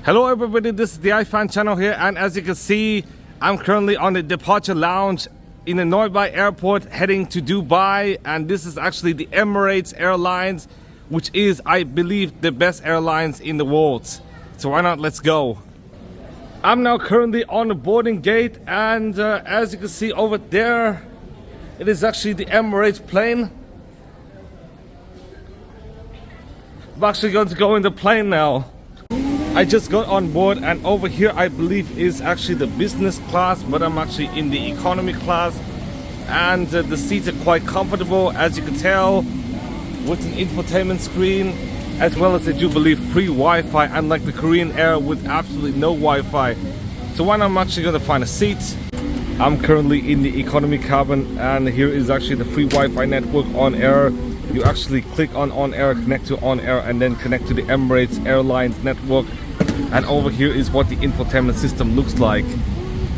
Hello everybody, this is the iFan channel here, and as you can see, I'm currently on the departure lounge in the nearby airport heading to Dubai, and this is actually the Emirates Airlines, which is, I believe, the best airlines in the world. So why not, let's go. I'm now currently on the boarding gate, and as you can see over there, it is actually the Emirates plane. I'm actually going to go in the plane now. I just got on board, and over here I believe is actually the business class, but I'm actually in the economy class, and the seats are quite comfortable, as you can tell, with an infotainment screen, as well as I do believe free Wi-Fi, unlike the Korean Air with absolutely no Wi-Fi. So when I'm actually going to find a seat, I'm currently in the economy cabin, and here is actually the free Wi-Fi network on air. You actually click on air, connect to on air, and then connect to the Emirates Airlines network. And over here is what the infotainment system looks like.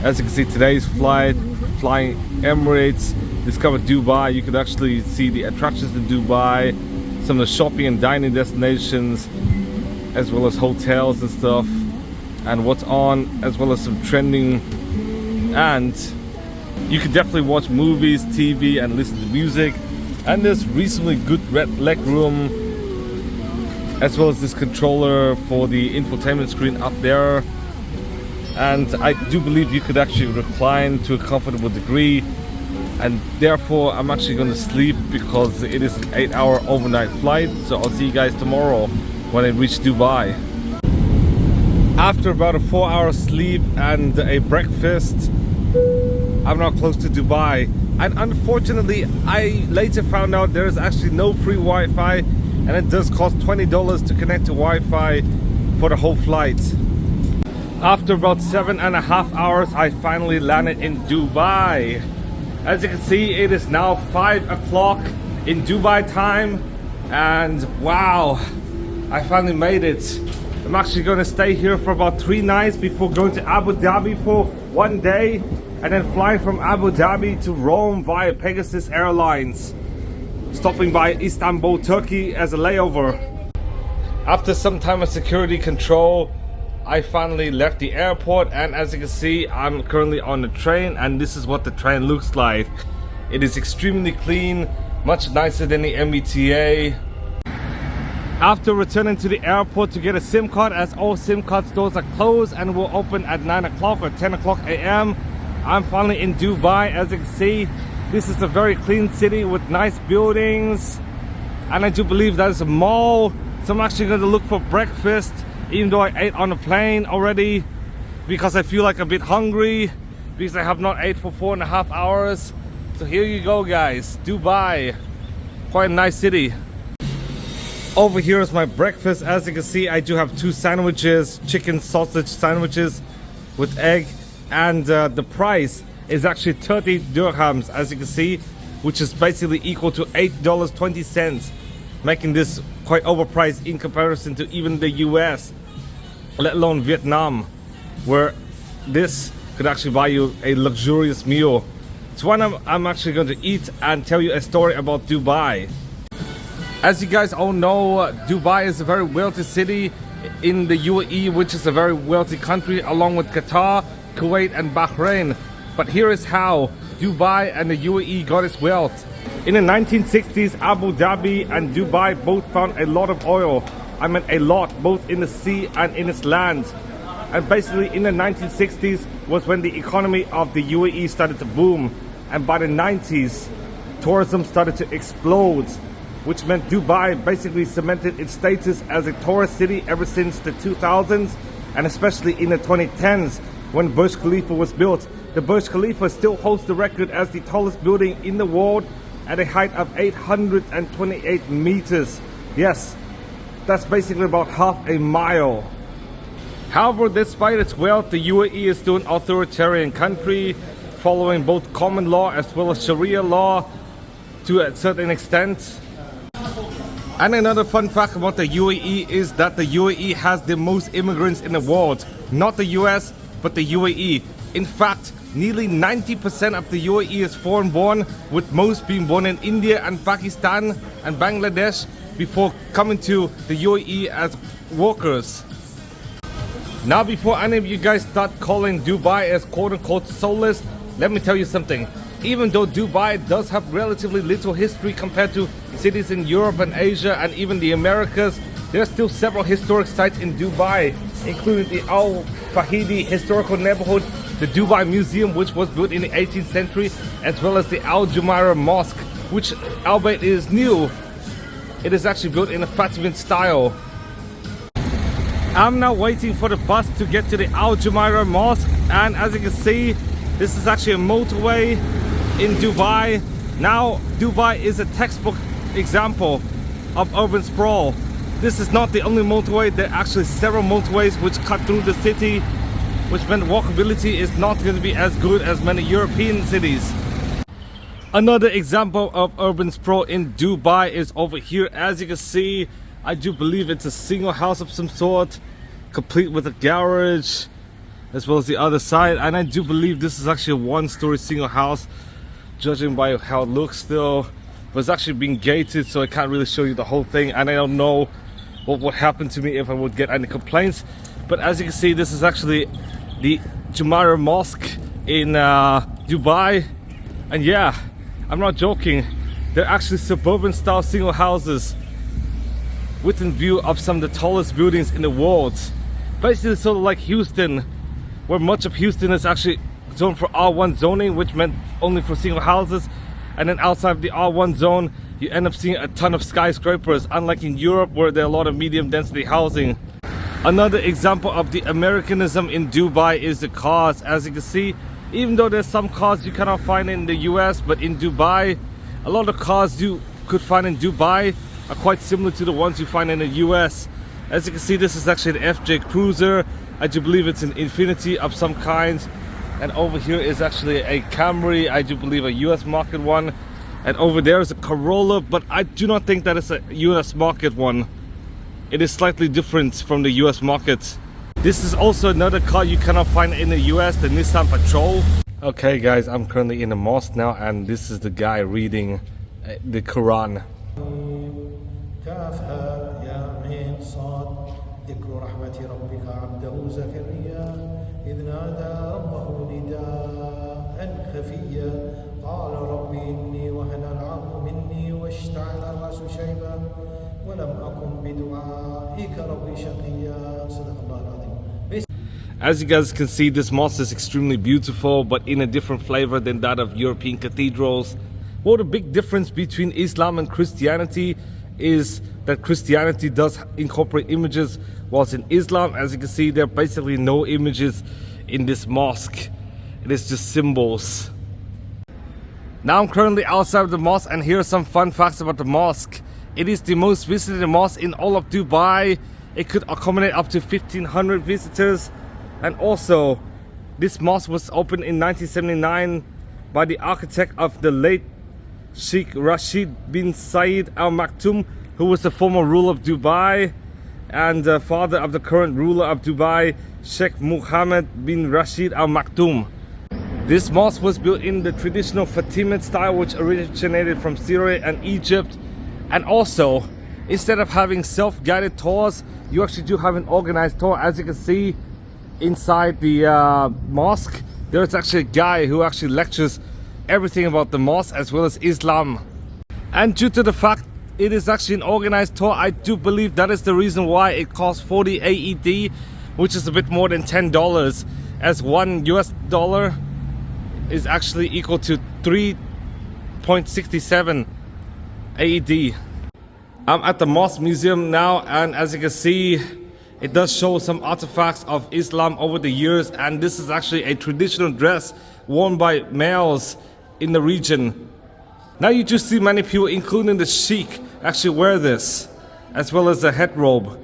As you can see, today's flight, flying Emirates, discover Dubai. You could actually see the attractions in Dubai, some of the shopping and dining destinations, as well as hotels and stuff, and what's on, as well as some trending. And you could definitely watch movies, TV, and listen to music. And there's reasonably good leg room, as well as this controller for the infotainment screen up there. And I do believe you could actually recline to a comfortable degree, and therefore I'm actually going to sleep because it is an 8-hour overnight flight. So I'll see you guys tomorrow when I reach Dubai. After about a 4-hour sleep and a breakfast, I'm now close to Dubai. And unfortunately, I later found out there is actually no free Wi-Fi, and it does cost $20 to connect to Wi-Fi for the whole flight. After about 7.5 hours, I finally landed in Dubai. As you can see, it is now 5 o'clock in Dubai time, and wow, I finally made it. I'm actually going to stay here for about 3 nights before going to Abu Dhabi for 1 day, and then flying from Abu Dhabi to Rome via Pegasus Airlines, stopping by Istanbul, Turkey as a layover. After some time of security control, I finally left the airport, and as you can see, I'm currently on the train, and this is what the train looks like. It is extremely clean, much nicer than the MBTA. After returning to the airport to get a SIM card, as all SIM card stores are closed and will open at 9 o'clock or 10 o'clock a.m., I'm finally in Dubai. As you can see, this is a very clean city with nice buildings, and I do believe that is a mall. So I'm actually going to look for breakfast, even though I ate on the plane already, because I feel like a bit hungry because I have not ate for 4.5 hours. So here you go, guys, Dubai, quite a nice city. Over here is my breakfast. As you can see, I do have 2 sandwiches, chicken sausage sandwiches with egg, and the price is actually 30 dirhams, as you can see, which is basically equal to $8.20, making this quite overpriced in comparison to even the US, let alone Vietnam, where this could actually buy you a luxurious meal. So I'm actually going to eat and tell you a story about Dubai. As you guys all know, Dubai is a very wealthy city in the UAE, which is a very wealthy country, along with Qatar, Kuwait and Bahrain. But here is how Dubai and the UAE got its wealth. In the 1960s, Abu Dhabi and Dubai both found a lot of oil. I mean a lot, both in the sea and in its land. And basically in the 1960s was when the economy of the UAE started to boom. And by the 90s, tourism started to explode, which meant Dubai basically cemented its status as a tourist city ever since the 2000s, and especially in the 2010s when Burj Khalifa was built. The Burj Khalifa still holds the record as the tallest building in the world at a height of 828 meters. Yes, that's basically about half a mile. However, despite its wealth, the UAE is still an authoritarian country, following both common law as well as Sharia law to a certain extent. And another fun fact about the UAE is that the UAE has the most immigrants in the world. Not the US, but the UAE. In fact, nearly 90% of the UAE is foreign born, with most being born in India and Pakistan and Bangladesh before coming to the UAE as workers. Now, before any of you guys start calling Dubai as quote-unquote soulless, let me tell you something. Even though Dubai does have relatively little history compared to cities in Europe and Asia and even the Americas, there are still several historic sites in Dubai, including the Al Fahidi historical neighborhood, the Dubai Museum, which was built in the 18th century, as well as the Al Jumeirah Mosque, which, albeit is new, it is actually built in a Fatimid style. I'm now waiting for the bus to get to the Al Jumeirah Mosque, and as you can see, this is actually a motorway in Dubai. Now, Dubai is a textbook example of urban sprawl. This is not the only motorway. There are actually several motorways which cut through the city, which meant walkability is not going to be as good as many European cities. Another example of urban sprawl in Dubai is over here. As you can see, I do believe it's a single house of some sort, complete with a garage, as well as the other side. And I do believe this is actually a one-story single house, judging by how it looks still. But it's actually being gated, so I can't really show you the whole thing. And I don't know what would happen to me if I would get any complaints. But as you can see, this is actually the Jumeirah Mosque in Dubai. And yeah, I'm not joking. They're actually suburban-style single houses within view of some of the tallest buildings in the world. Basically sort of like Houston, where much of Houston is actually zoned for R1 zoning, which meant only for single houses. And then outside of the R1 zone, you end up seeing a ton of skyscrapers, unlike in Europe where there are a lot of medium density housing. Another example of the Americanism in Dubai is the cars. As you can see, even though there's some cars you cannot find in the US, but in Dubai, a lot of cars you could find in Dubai are quite similar to the ones you find in the US. As you can see, this is actually the FJ Cruiser. I do believe it's an Infinity of some kind. And over here is actually a Camry, I do believe a US market one. And over there is a Corolla, but I do not think that it's a US market one. It is slightly different from the US market. This is also another car you cannot find in the US, the Nissan Patrol. Okay guys, I'm currently in the mosque now, and this is the guy reading the Quran. As you guys can see, this mosque is extremely beautiful, but in a different flavor than that of European cathedrals. Well, the big difference between Islam and Christianity is that Christianity does incorporate images, whilst in Islam, as you can see, there are basically no images in this mosque. It is just symbols. Now I'm currently outside of the mosque, and here are some fun facts about the mosque. It is the most visited mosque in all of Dubai. It could accommodate up to 1,500 visitors. And also, this mosque was opened in 1979 by the architect of the late Sheikh Rashid bin Saeed Al Maktoum, who was the former ruler of Dubai and father of the current ruler of Dubai, Sheikh Mohammed bin Rashid Al Maktoum. This mosque was built in the traditional Fatimid style, which originated from Syria and Egypt. And also, instead of having self-guided tours, you actually do have an organized tour. As you can see inside the mosque, there's actually a guy who actually lectures everything about the mosque as well as Islam. And due to the fact it is actually an organized tour, I do believe that is the reason why it costs 40 AED, which is a bit more than $10, as $1 US is actually equal to 3.67 AED. I'm at the Mosque Museum now, and as you can see, it does show some artifacts of Islam over the years, and this is actually a traditional dress worn by males in the region. Now you just see many people, including the Sheikh, actually wear this, as well as a head robe.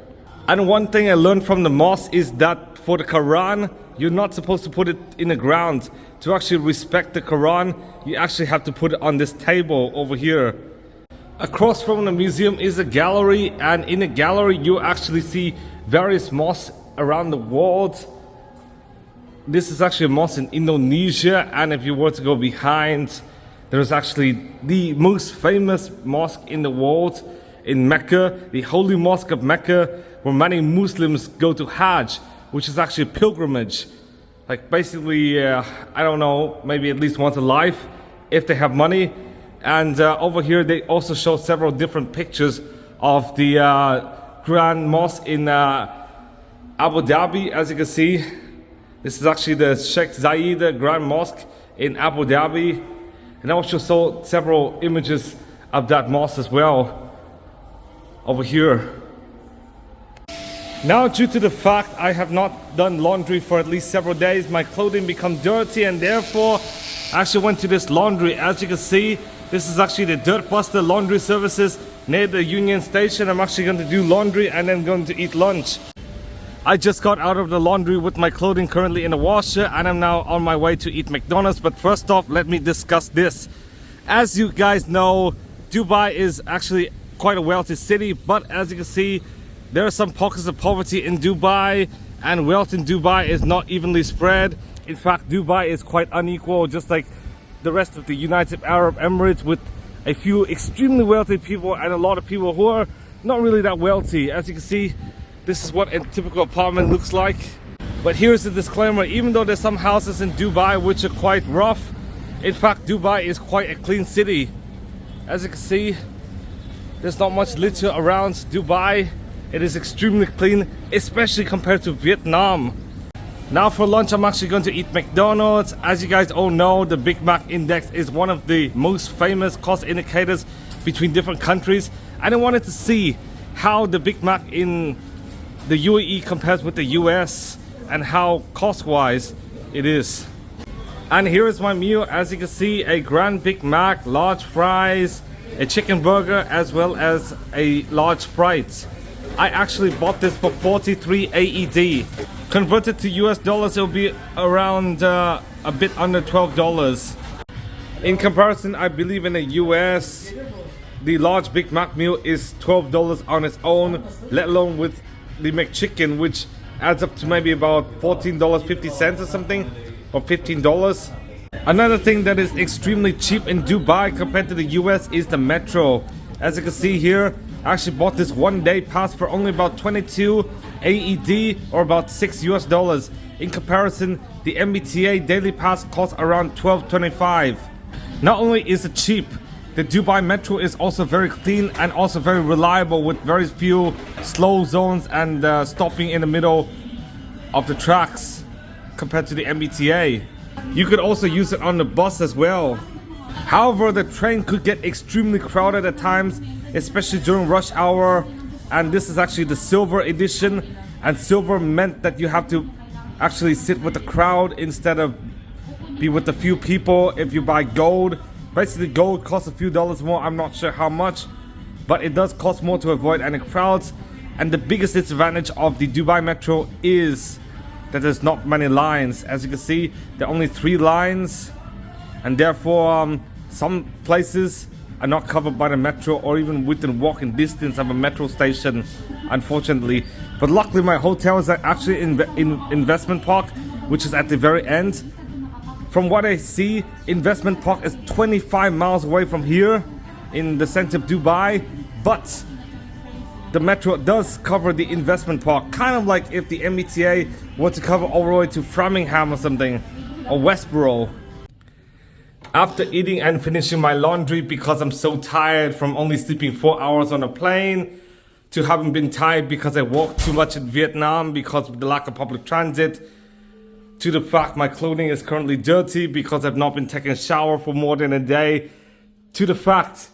And one thing I learned from the mosque is that for the Quran, you're not supposed to put it in the ground. To actually respect the Quran, you actually have to put it on this table over here. Across from the museum is a gallery, and in the gallery you actually see various mosques around the world. This is actually a mosque in Indonesia, and if you were to go behind, there's actually the most famous mosque in the world in Mecca, the Holy Mosque of Mecca, where many Muslims go to Hajj, which is actually a pilgrimage. Like basically, I don't know, maybe at least once a life, if they have money. And over here they also show several different pictures of the Grand Mosque in Abu Dhabi. As you can see, this is actually the Sheikh Zayed Grand Mosque in Abu Dhabi. And I also saw several images of that mosque as well over here. Now, due to the fact I have not done laundry for at least several days, my clothing become dirty, and therefore I actually went to this laundry. As you can see, this is actually the Dirt Buster laundry services near the Union Station. I'm actually going to do laundry and then going to eat lunch. I just got out of the laundry with my clothing currently in the washer, and I'm now on my way to eat McDonald's. But first off, let me discuss this. As you guys know, Dubai is actually quite a wealthy city, but as you can see, there are some pockets of poverty in Dubai, and wealth in Dubai is not evenly spread. In fact, Dubai is quite unequal, just like the rest of the United Arab Emirates, with a few extremely wealthy people and a lot of people who are not really that wealthy. As you can see, this is what a typical apartment looks like. But here's the disclaimer: even though there's some houses in Dubai which are quite rough, in fact Dubai is quite a clean city. As you can see, there's not much litter around Dubai. It is extremely clean, especially compared to Vietnam. Now for lunch, I'm actually going to eat McDonald's. As you guys all know, the Big Mac Index is one of the most famous cost indicators between different countries. And I wanted to see how the Big Mac in the UAE compares with the US and how cost-wise it is. And here is my meal. As you can see, a Grand Big Mac, large fries, a chicken burger, as well as a large Sprite. I actually bought this for 43 AED. Converted to US dollars, it will be around a bit under $12. In comparison, I believe in the US, the large Big Mac meal is $12 on its own, let alone with the McChicken, which adds up to maybe about $14.50 or something, or $15. Another thing that is extremely cheap in Dubai compared to the US is the metro. As you can see here, I actually bought this one-day pass for only about 22 AED, or about $6 US. In comparison, the MBTA daily pass costs around $12.25. Not only is it cheap, the Dubai metro is also very clean and also very reliable, with very few slow zones and stopping in the middle of the tracks compared to the MBTA. You could also use it on the bus as well. However, the train could get extremely crowded at times, especially during rush hour. And this is actually the silver edition, and silver meant that you have to actually sit with the crowd instead of be with a few people. If you buy gold, basically gold costs a few dollars more. I'm not sure how much, but it does cost more to avoid any crowds. And the biggest disadvantage of the Dubai metro is that there's not many lines. As you can see, there are only 3 lines, and therefore some places are not covered by the metro, or even within walking distance of a metro station, unfortunately. But luckily my hotel is actually in Investment Park, which is at the very end. From what I see, Investment Park is 25 miles away from here in the center of Dubai, but the metro does cover the Investment Park, kind of like if the MBTA were to cover all the way to Framingham or something, or Westboro. After eating and finishing my laundry, because I'm so tired from only sleeping 4 hours on a plane, to having been tired because I walked too much in Vietnam because of the lack of public transit, to the fact my clothing is currently dirty because I've not been taking a shower for more than a day, to the fact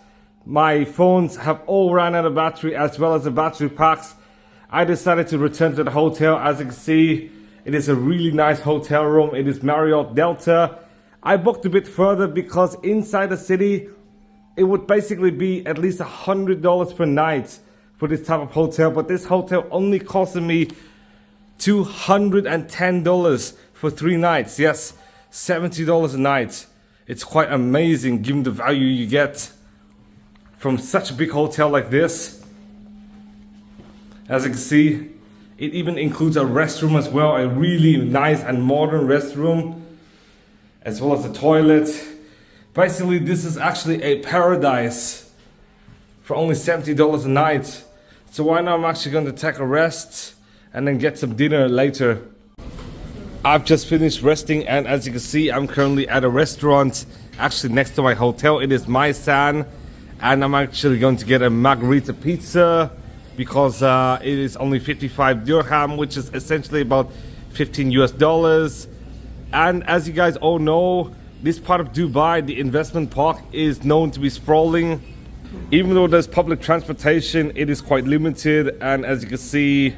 my phones have all ran out of battery as well as the battery packs, I decided to return to the hotel. As you can see, it is a really nice hotel room. It is Marriott Delta. I booked a bit further because inside the city, it would basically be at least $100 per night for this type of hotel. But this hotel only costed me $210 for 3 nights. Yes, $70 a night. It's quite amazing given the value you get from such a big hotel like this. As you can see, it even includes a restroom as well, a really nice and modern restroom, as well as a toilet. Basically, this is actually a paradise for only $70 a night. So why not? I'm actually going to take a rest and then get some dinner later. I've just finished resting, and as you can see, I'm currently at a restaurant actually next to my hotel. It is my San, and I'm actually going to get a margarita pizza because it is only 55 dirham, which is essentially about 15 US dollars. And as you guys all know, this part of Dubai, the investment park, is known to be sprawling. Even though there's public transportation, it is quite limited, and as you can see,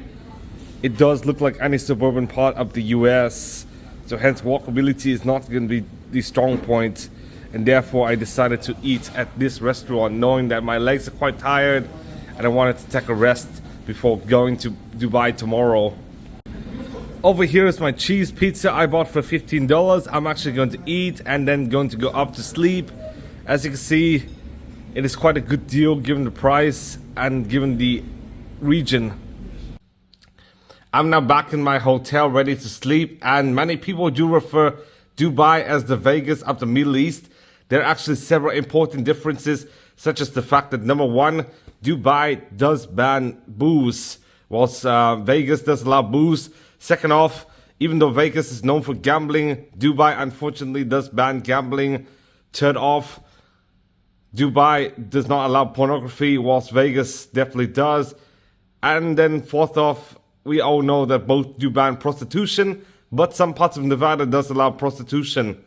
it does look like any suburban part of the US. So hence walkability is not going to be the strong point, and therefore I decided to eat at this restaurant, knowing that my legs are quite tired and I wanted to take a rest before going to Dubai tomorrow. Over here is my cheese pizza I bought for $15. I'm actually going to eat and then going to go up to sleep. As you can see, it is quite a good deal given the price and given the region. I'm now back in my hotel ready to sleep, and many people do refer Dubai as the Vegas of the Middle East. There are actually several important differences, such as the fact that number one, Dubai does ban booze, whilst Vegas does allow booze. Second off, even though Vegas is known for gambling, Dubai unfortunately does ban gambling. Third off, Dubai does not allow pornography, whilst Vegas definitely does. And then fourth off, we all know that both do ban prostitution, but some parts of Nevada does allow prostitution.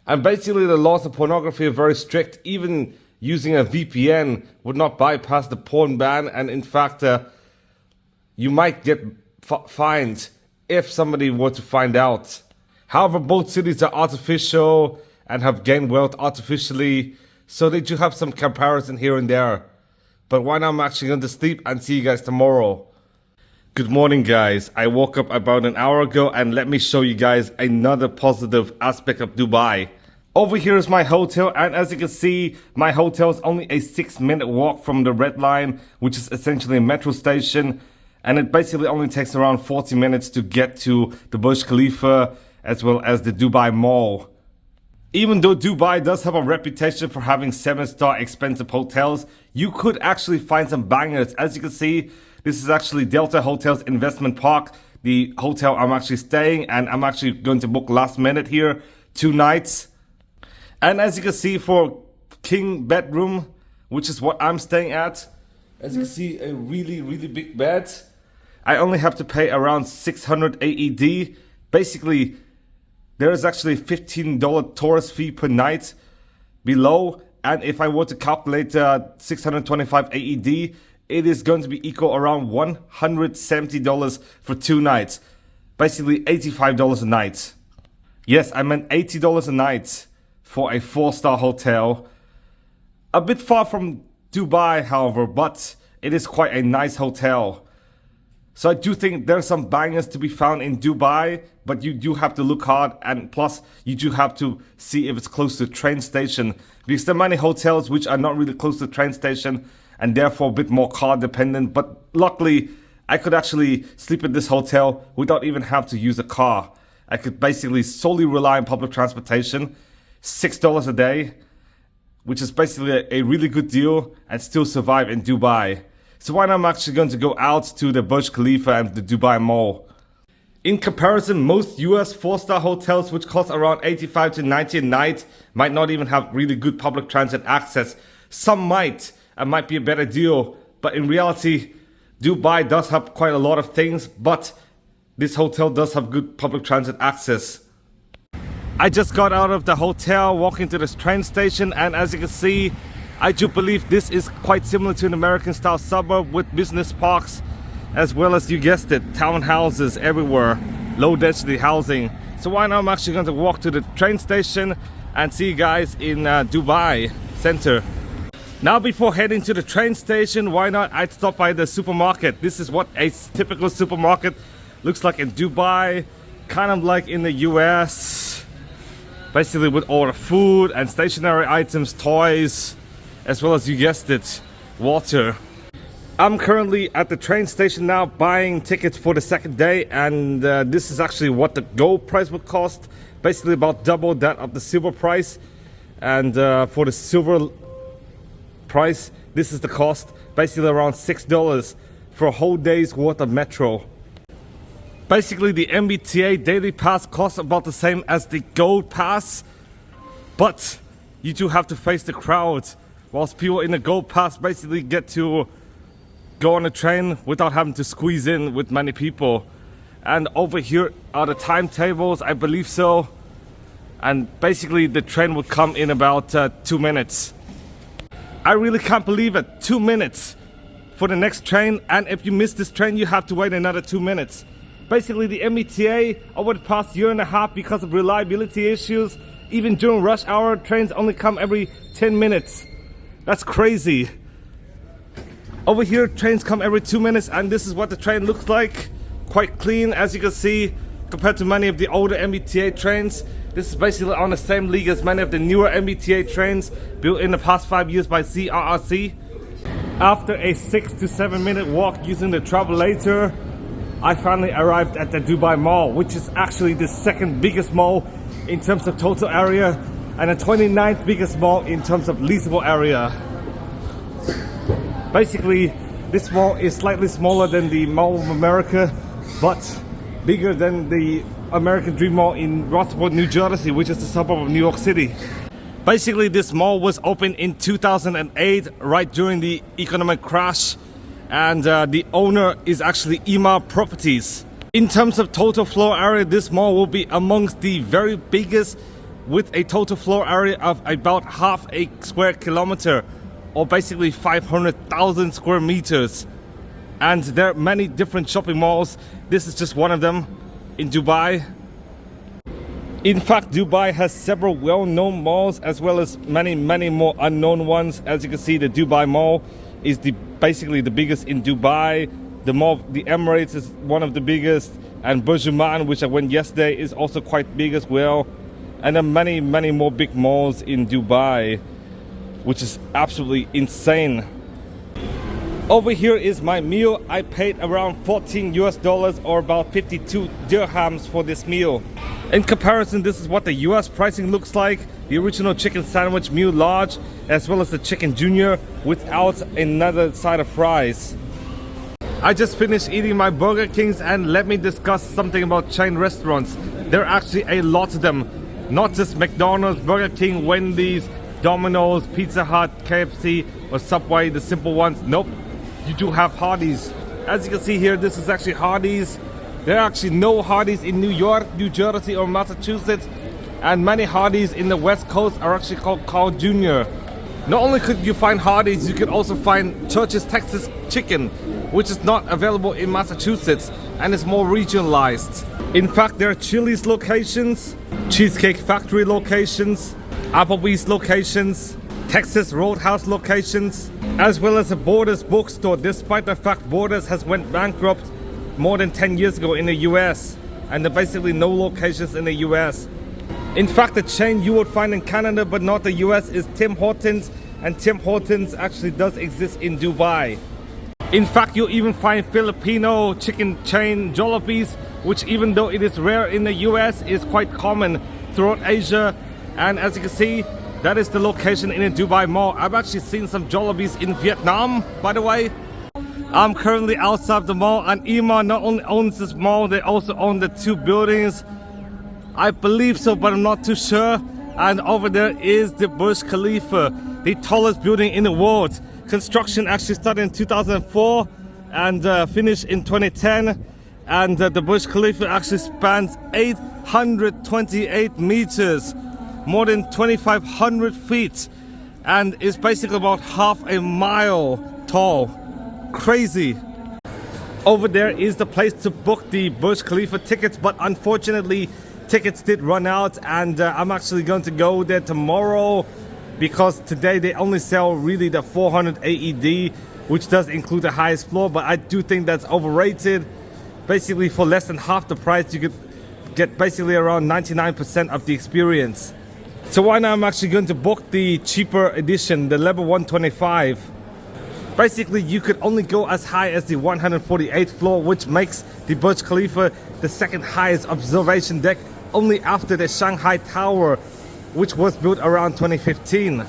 And basically the laws of pornography are very strict. Even using a VPN would not bypass the porn ban, and in fact you might get fined if somebody were to find out. However, both cities are artificial and have gained wealth artificially, so they do have some comparison here and there. But right now I'm actually going to sleep and see you guys tomorrow. Good morning, guys. I woke up about an hour ago, and let me show you guys another positive aspect of Dubai. Over here is my hotel, and as you can see, my hotel is only a 6-minute walk from the Red Line, which is essentially a metro station, and it basically only takes around 40 minutes to get to the Burj Khalifa as well as the Dubai Mall. Even though Dubai does have a reputation for having 7-star expensive hotels, you could actually find some bangers. As you can see, this is actually Delta Hotels Investment Park, the hotel I'm actually staying, and I'm actually going to book last minute here, 2 nights. And as you can see, for king bedroom, which is what I'm staying at, as you can see, a really big bed. I only have to pay around 600 AED. Basically, there is actually a $15 tourist fee per night below, and if I were to calculate 625 AED, it is going to be equal around $170 for 2 nights. Basically $85 a night. Yes, I meant $80 a night for a 4-star hotel. A bit far from Dubai, however, but it is quite a nice hotel. So I do think there are some bangers to be found in Dubai, but you do have to look hard, and plus you do have to see if it's close to a train station, because there are many hotels which are not really close to the train station and therefore a bit more car dependent. But luckily I could actually sleep at this hotel without even have to use a car. I could basically solely rely on public transportation, $6 a day, which is basically a really good deal, and still survive in Dubai. So right now I'm actually going to go out to the Burj Khalifa and the Dubai Mall. In comparison, most US 4-star hotels, which cost around 85 to 90 a night, might not even have really good public transit access. Some might, and might be a better deal, but in reality, Dubai does have quite a lot of things, but this hotel does have good public transit access. I just got out of the hotel, walking to this train station, and as you can see, I do believe this is quite similar to an American style suburb with business parks, as well as, you guessed it, townhouses everywhere, low density housing. So right now I'm actually going to walk to the train station and see you guys in Dubai Center. Now before heading to the train station, why not I'd stop by the supermarket. This is what a typical supermarket looks like in Dubai, kind of like in the US. Basically with all the food and stationery items, toys, as well as, you guessed it, water. I'm currently at the train station now buying tickets for the second day, and this is actually what the gold price would cost. Basically about double that of the silver price. And for the silver price, this is the cost, basically around $6 for a whole day's worth of metro. Basically, the MBTA daily pass costs about the same as the gold pass, but you do have to face the crowd, whilst people in the gold pass basically get to go on a train without having to squeeze in with many people. And over here are the timetables, I believe so. And basically the train would come in about 2 minutes. I really can't believe it, 2 minutes for the next train, and if you miss this train you have to wait another 2 minutes. Basically the MBTA over the past year and a half, because of reliability issues, even during rush hour, trains only come every 10 minutes. That's crazy. Over here trains come every 2 minutes, and this is what the train looks like. Quite clean, as you can see, compared to many of the older MBTA trains. This is basically on the same league as many of the newer MBTA trains built in the past 5 years by CRRC. After a 6 to 7 minute walk using the travelator, I finally arrived at the Dubai Mall, which is actually the second biggest mall in terms of total area and the 29th biggest mall in terms of leasable area. Basically, this mall is slightly smaller than the Mall of America, but bigger than the American Dream Mall in Rockport, New Jersey, which is the suburb of New York City. Basically, this mall was opened in 2008, right during the economic crash, and the owner is actually Ima Properties. In terms of total floor area, this mall will be amongst the very biggest, with a total floor area of about half a square kilometer, or basically 500,000 square meters. And there are many different shopping malls. This is just one of them in Dubai. In fact, Dubai has several well-known malls as well as many more unknown ones. As you can see, the Dubai Mall is basically the biggest in Dubai. The Emirates is one of the biggest, and Burj Al Marjan, which I went yesterday, is also quite big as well. And there are many more big malls in Dubai, which is absolutely insane. Over here is my meal. I paid around $14 or about 52 dirhams for this meal. In comparison, this is what the US pricing looks like. The original chicken sandwich meal large, as well as the chicken junior without another side of fries. I just finished eating my Burger Kings, and let me discuss something about chain restaurants. There are actually a lot of them. Not just McDonald's, Burger King, Wendy's, Domino's, Pizza Hut, KFC, or Subway, the simple ones. Nope, you do have Hardee's. As you can see here, this is actually Hardee's. There are actually no Hardee's in New York, New Jersey, or Massachusetts, and many Hardee's in the West Coast are actually called Carl Jr. Not only could you find Hardee's, you could also find Church's Texas Chicken, which is not available in Massachusetts and is more regionalized. In fact, there are Chili's locations, Cheesecake Factory locations, Applebee's locations, Texas Roadhouse locations, as well as a Borders bookstore, despite the fact Borders has went bankrupt more than 10 years ago in the US, and there are basically no locations in the US. In fact, the chain you would find in Canada but not the US is Tim Hortons, and Tim Hortons actually does exist in Dubai. In fact, you'll even find Filipino chicken chain Jollibee's, which even though it is rare in the US, is quite common throughout Asia. And as you can see, that is the location in the Dubai Mall. I've actually seen some Jollibee's in Vietnam, by the way. I'm currently outside the mall, and Ima not only owns this mall, they also own the 2 buildings. I believe so, but I'm not too sure. And over there is the Burj Khalifa, the tallest building in the world. Construction actually started in 2004 and finished in 2010. And the Burj Khalifa actually spans 828 meters, more than 2,500 feet, and is basically about half a mile tall. Crazy. Over there is the place to book the Burj Khalifa tickets, but unfortunately tickets did run out, and I'm actually going to go there tomorrow, because today they only sell really the 400 AED, which does include the highest floor, but I do think that's overrated. Basically, for less than half the price, you could get basically around 99% of the experience. So right now I'm actually going to book the cheaper edition, the level 125. Basically, you could only go as high as the 148th floor, which makes the Burj Khalifa the second highest observation deck, only after the Shanghai Tower, which was built around 2015.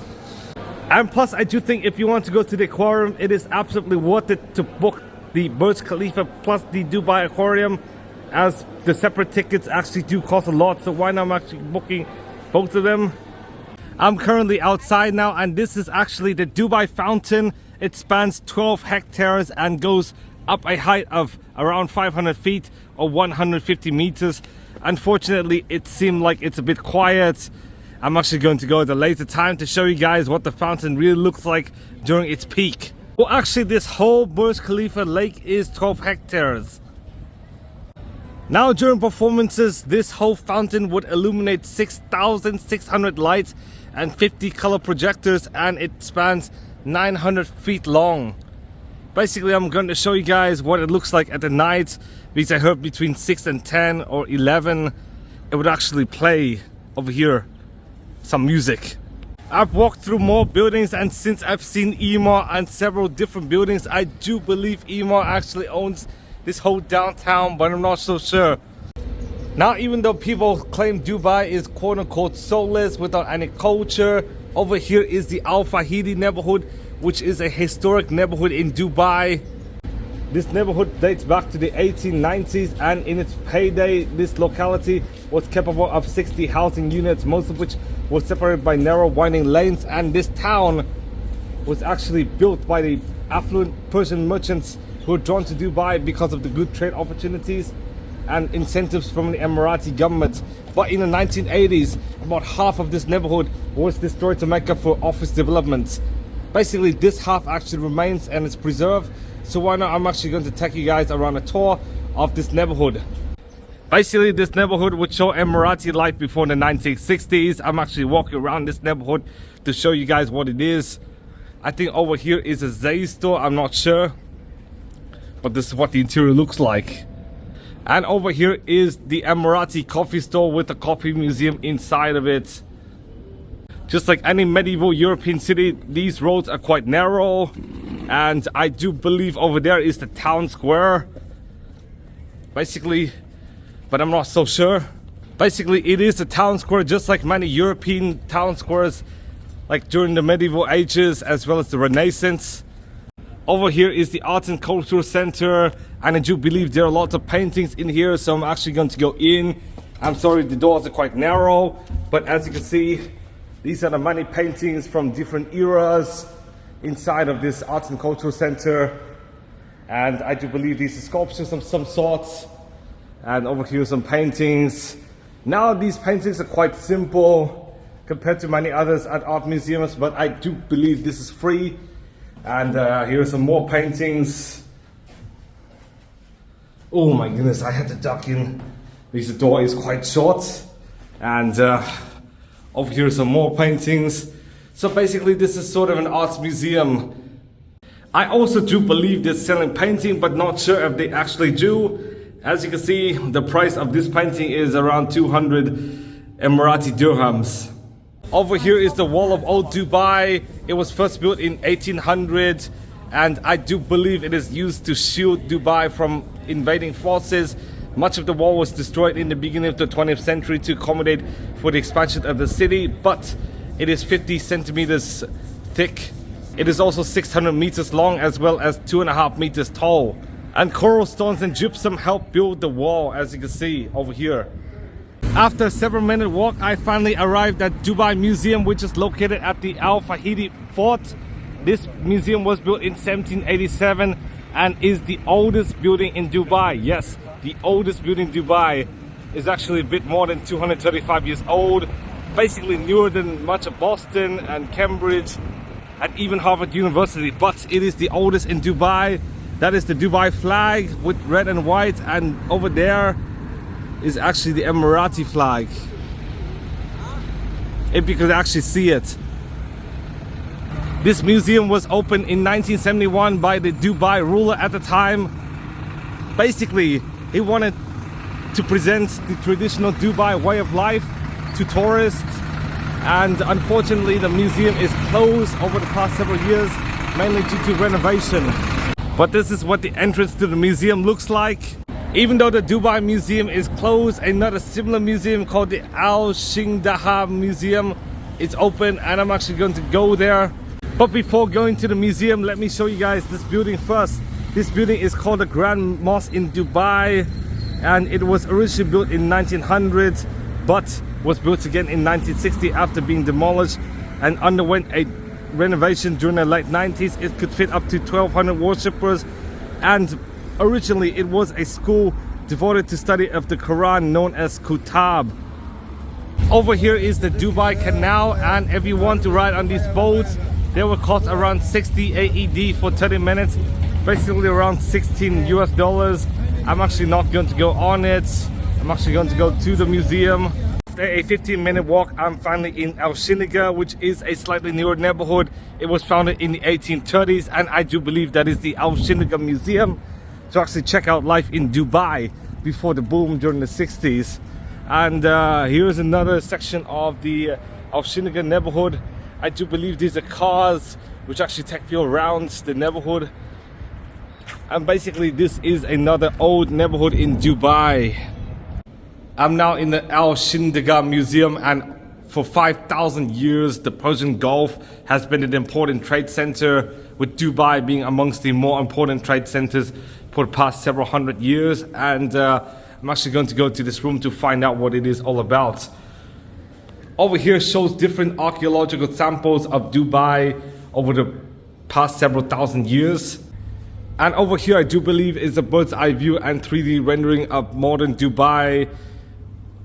And plus, I do think if you want to go to the aquarium, it is absolutely worth it to book the Burj Khalifa plus the Dubai Aquarium. as the separate tickets actually do cost a lot, so why not I'm actually booking both of them. I'm currently outside now, and this is actually the Dubai fountain. It spans 12 hectares and goes up a height of around 500 feet or 150 meters. Unfortunately, it seemed like it's a bit quiet. I'm actually going to go at a later time to show you guys what the fountain really looks like during its peak. Well, actually, this whole Burj Khalifa lake is 12 hectares. Now, during performances, this whole fountain would illuminate 6,600 lights and 50 color projectors, and it spans 900 feet long. Basically, I'm going to show you guys what it looks like at the night, because I heard between 6 and 10 or 11 it would actually play over here some music. I've walked through more buildings, and since I've seen Emaar and several different buildings, I do believe Emaar actually owns this whole downtown, but I'm not so sure. Now, even though people claim Dubai is quote-unquote soulless without any culture, over here is the Al Fahidi neighborhood, which is a historic neighborhood in Dubai. This neighborhood dates back to the 1890s, and in its heyday, this locality was capable of 60 housing units, most of which were separated by narrow winding lanes. And this town was actually built by the affluent Persian merchants who were drawn to Dubai because of the good trade opportunities and incentives from the Emirati government. But in the 1980s, about half of this neighborhood was destroyed to make up for office developments. Basically, this half actually remains and is preserved. So why not I'm actually going to take you guys around a tour of this neighborhood. Basically, this neighborhood would show Emirati life before the 1960s. I'm actually walking around this neighborhood to show you guys what it is. I think over here is a Zay store, I'm not sure. But this is what the interior looks like. And over here is the Emirati coffee store with a coffee museum inside of it. Just like any medieval European city, these roads are quite narrow. And I do believe over there is the town square. Basically, but I'm not so sure. Basically, it is a town square just like many European town squares, like during the medieval ages as well as the Renaissance. Over here is the Arts and Cultural Center, and I do believe there are lots of paintings in here, so I'm actually going to go in. I'm sorry, the doors are quite narrow, but as you can see, these are the many paintings from different eras inside of this Arts and Cultural Center. And I do believe these are sculptures of some sorts. And over here some paintings. Now these paintings are quite simple compared to many others at art museums, but I do believe this is free. And here are some more paintings. Oh my goodness, I had to duck in because the door is quite short. And over here are some more paintings. So basically this is sort of an arts museum. I also do believe they're selling painting, but not sure if they actually do. As you can see, the price of this painting is around 200 Emirati dirhams. Over here is the Wall of Old Dubai. It was first built in 1800, and I do believe it is used to shield Dubai from invading forces. Much of the wall was destroyed in the beginning of the 20th century to accommodate for the expansion of the city, but it is 50 centimeters thick. It is also 600 meters long as well as 2.5 meters tall. And coral stones and gypsum help build the wall, as you can see over here. After a several-minute walk, I finally arrived at Dubai Museum, which is located at the Al Fahidi Fort. This museum was built in 1787 and is the oldest building in Dubai. Yes, the oldest building in Dubai is actually a bit more than 235 years old. Basically newer than much of Boston and Cambridge and even Harvard University. But it is the oldest in Dubai. That is the Dubai flag with red and white, and over there is actually the Emirati flag, if you could actually see it. This museum was opened in 1971 by the Dubai ruler at the time. Basically, he wanted to present the traditional Dubai way of life to tourists, and unfortunately the museum is closed over the past several years, mainly due to renovation. But this is what the entrance to the museum looks like. Even though the Dubai Museum is closed, another similar museum called the Al Shingdaha Museum is open, and I'm actually going to go there. But before going to the museum, let me show you guys this building first. This building is called the Grand Mosque in Dubai, and it was originally built in 1900s but was built again in 1960 after being demolished and underwent a renovation during the late 90s. It could fit up to 1,200 worshippers, and originally it was a school devoted to study of the Quran known as Kutab. Over here is the Dubai Canal, and if you want to ride on these boats, they will cost around 60 AED for 30 minutes, basically around 16 US dollars. I'm actually not going to go on it. I'm actually going to go to the museum. After a 15-minute walk, I'm finally in Al Shiniga, which is a slightly newer neighborhood. It was founded in the 1830s, and I do believe that is the Al Shiniga Museum to actually check out life in Dubai before the boom during the 60s. And here's another section of the Al Shiniga neighborhood. I do believe these are cars which actually take you around the neighborhood. And basically this is another old neighborhood in Dubai. I'm now in the Al Shiniga Museum, and for 5,000 years the Persian Gulf has been an important trade center, with Dubai being amongst the more important trade centers for the past several hundred years. And I'm actually going to go to this room to find out what it is all about. Over here shows different archaeological samples of Dubai over the past several thousand years. And over here I do believe is a bird's eye view and 3D rendering of modern Dubai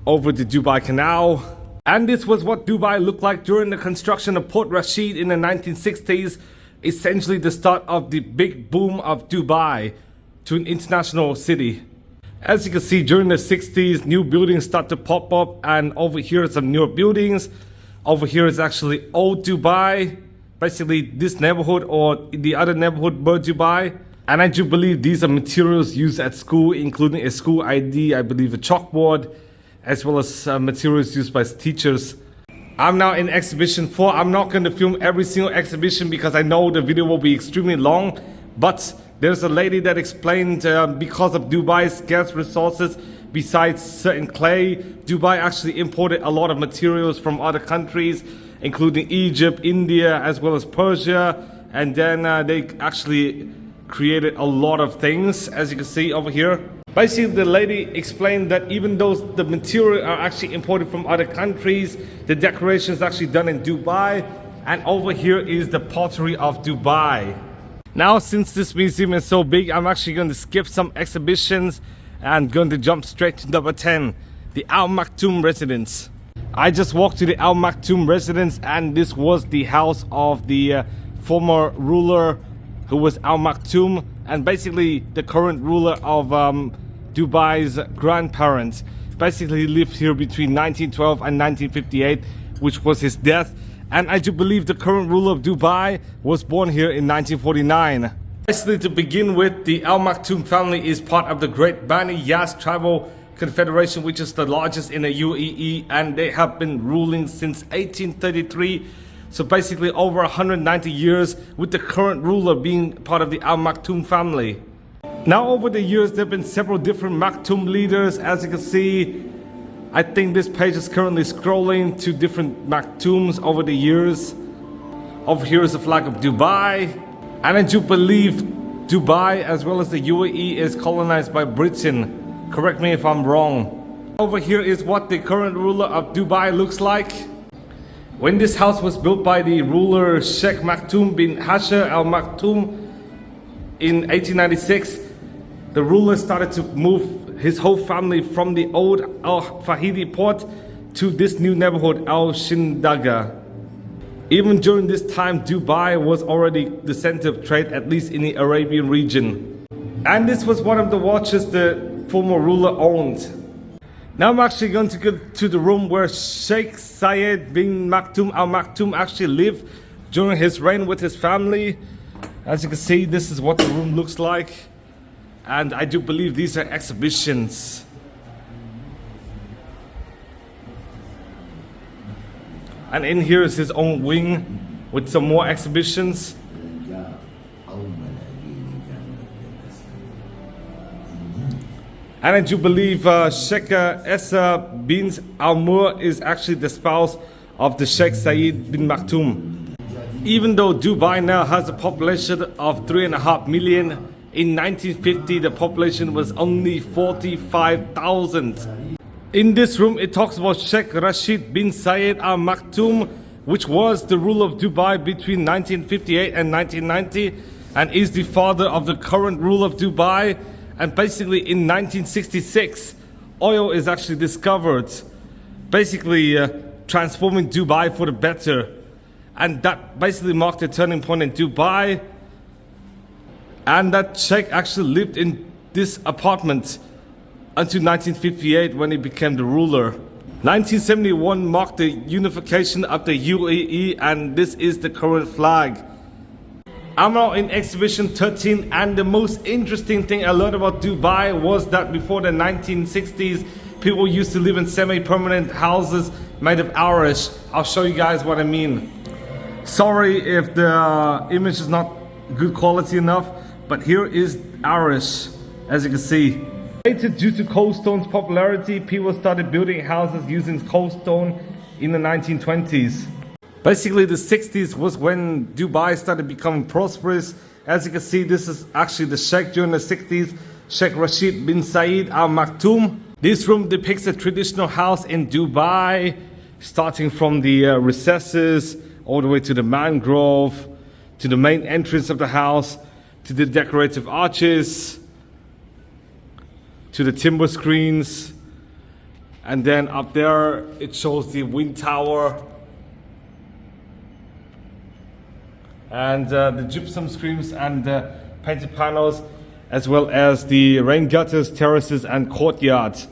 over the Dubai Canal. And this was what Dubai looked like during the construction of Port Rashid in the 1960s, essentially the start of the big boom of Dubai to an international city. As you can see, during the 60s, new buildings start to pop up, and over here are some newer buildings. Over here is actually old Dubai, basically this neighborhood or the other neighborhood, Bird Dubai. And I do believe these are materials used at school, including a school ID, I believe a chalkboard, as well as materials used by teachers. I'm now in exhibition 4. I'm not going to film every single exhibition because I know the video will be extremely long, but there's a lady that explained because of Dubai's scarce resources, besides certain clay, Dubai actually imported a lot of materials from other countries, including Egypt, India, as well as Persia, and then they actually created a lot of things, as you can see over here. Basically, the lady explained that even though the material are actually imported from other countries, the decoration is actually done in Dubai. And over here is the pottery of Dubai. Now, since this museum is so big, I'm actually going to skip some exhibitions and going to jump straight to number 10, the Al Maktoum residence. I just walked to the Al Maktoum residence, and this was the house of the former ruler who was Al Maktoum, and basically the current ruler of Dubai's grandparents. Basically he lived here between 1912 and 1958, which was his death. And I do believe the current ruler of Dubai was born here in 1949. Basically, to begin with, the Al Maktoum family is part of the Great Bani Yas Tribal Confederation, which is the largest in the UAE, and they have been ruling since 1833. So basically over 190 years, with the current ruler being part of the Al Maktoum family. Now over the years, there have been several different Maktoum leaders. As you can see, I think this page is currently scrolling to different Maktoums over the years. Over here is the flag of Dubai. And I do believe Dubai, as well as the UAE, is colonized by Britain. Correct me if I'm wrong. Over here is what the current ruler of Dubai looks like. When this house was built by the ruler Sheikh Maktoum bin Hasher Al Maktoum in 1896, the ruler started to move his whole family from the old Al Fahidi port to this new neighborhood, Al Shiniga. Even during this time, Dubai was already the center of trade, at least in the Arabian region. And this was one of the watches the former ruler owned. Now I'm actually going to go to the room where Sheikh Zayed bin Maktoum Al Maktoum actually lived during his reign with his family. As you can see, this is what the room looks like. And I do believe these are exhibitions. And in here is his own wing with some more exhibitions. And I do believe Sheikh Essa bin Al-Mur is actually the spouse of the Sheikh Zayed bin Maktoum. Even though Dubai now has a population of 3.5 million, In 1950, the population was only 45,000. In this room, it talks about Sheikh Rashid bin Zayed Al Maktoum, which was the ruler of Dubai between 1958 and 1990, and is the father of the current ruler of Dubai. And basically in 1966, oil is actually discovered, basically transforming Dubai for the better. And that basically marked a turning point in Dubai. And that Sheikh actually lived in this apartment until 1958 when he became the ruler. 1971 marked the unification of the UAE, and this is the current flag. I'm now in exhibition 13, and the most interesting thing I learned about Dubai was that before the 1960s, people used to live in semi-permanent houses made of Irish. I'll show you guys what I mean. Sorry if the image is not good quality enough, but here is Irish, as you can see. Later, due to coal stone's popularity, people started building houses using coal stone in the 1920s. Basically, the 60s was when Dubai started becoming prosperous. As you can see, this is actually the Sheikh during the 60s, Sheikh Rashid bin Zayed Al Maktoum. This room depicts a traditional house in Dubai, starting from the recesses, all the way to the mangrove, to the main entrance of the house, to the decorative arches, to the timber screens, and then up there it shows the wind tower and the gypsum screens and painted panels, as well as the rain gutters, terraces and courtyards.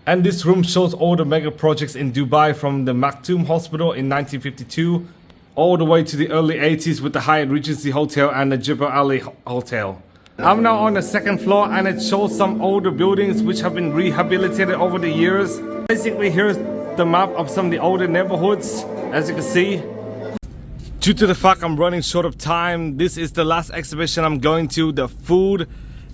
And this room shows all the mega projects in Dubai, from the Maktoum Hospital in 1952 all the way to the early 80s with the Hyatt Regency Hotel and the Jebel Ali Hotel. I'm now on the second floor, and it shows some older buildings which have been rehabilitated over the years. Basically, here's the map of some of the older neighborhoods, as you can see. Due to the fact I'm running short of time, this is the last exhibition I'm going to, the food.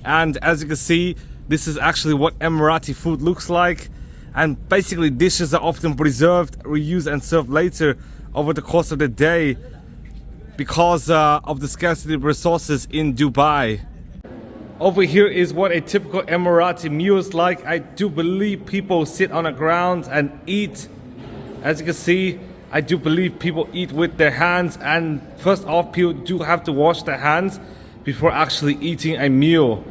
And as you can see, this is actually what Emirati food looks like. And basically, dishes are often preserved, reused and served later over the course of the day because of the scarcity of resources in Dubai. Over here is what a typical Emirati meal is like. I do believe people sit on the ground and eat. As you can see, I do believe people eat with their hands, and first off, people do have to wash their hands before actually eating a meal.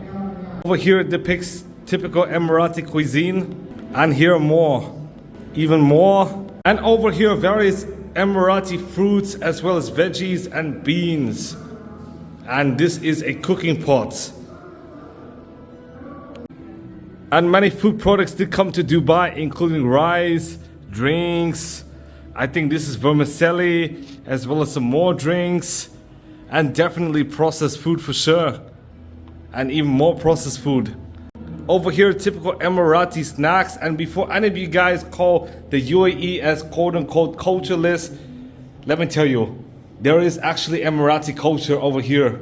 Over here it depicts typical Emirati cuisine, and here more, even more. And over here various Emirati fruits as well as veggies and beans. And this is a cooking pot. And many food products did come to Dubai, including rice, drinks. I think this is vermicelli, as well as some more drinks. And definitely processed food for sure. And even more processed food. Over here, typical Emirati snacks. And before any of you guys call the UAE as quote-unquote cultureless, let me tell you, there is actually Emirati culture over here.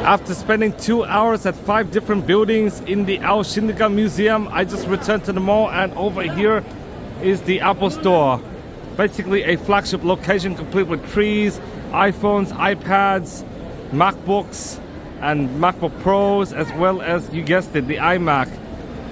After spending 2 hours at 5 different buildings in the Al Shindiga Museum, I just returned to the mall, and over here is the Apple Store. Basically a flagship location complete with trees, iPhones, iPads, MacBooks and MacBook Pros, as well as, you guessed it, the iMac.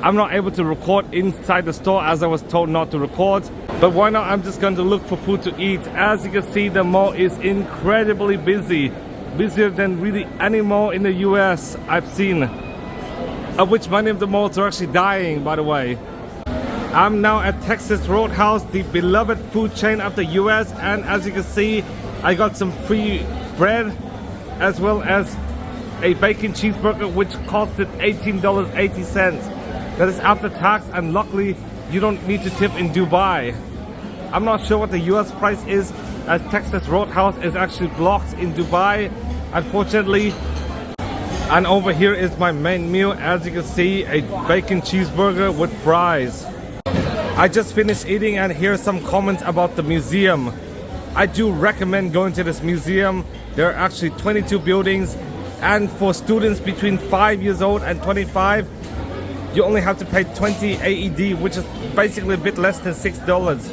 I'm not able to record inside the store as I was told not to record, but why not? I'm just going to look for food to eat. As you can see, the mall is incredibly busy. Busier than really any mall in the US I've seen, of which many of the malls are actually dying, by the way. I'm now at Texas Roadhouse, the beloved food chain of the US, and as you can see, I got some free bread as well as a bacon cheeseburger, which costed $18.80. That is after tax, and luckily you don't need to tip in Dubai. I'm not sure what the US price is, as Texas Roadhouse is actually blocked in Dubai, unfortunately. And over here is my main meal. As you can see, a bacon cheeseburger with fries. I just finished eating, and here's some comments about the museum. I do recommend going to this museum. There are actually 22 buildings, and for students between 5 years old and 25, you only have to pay 20 AED, which is basically a bit less than $6.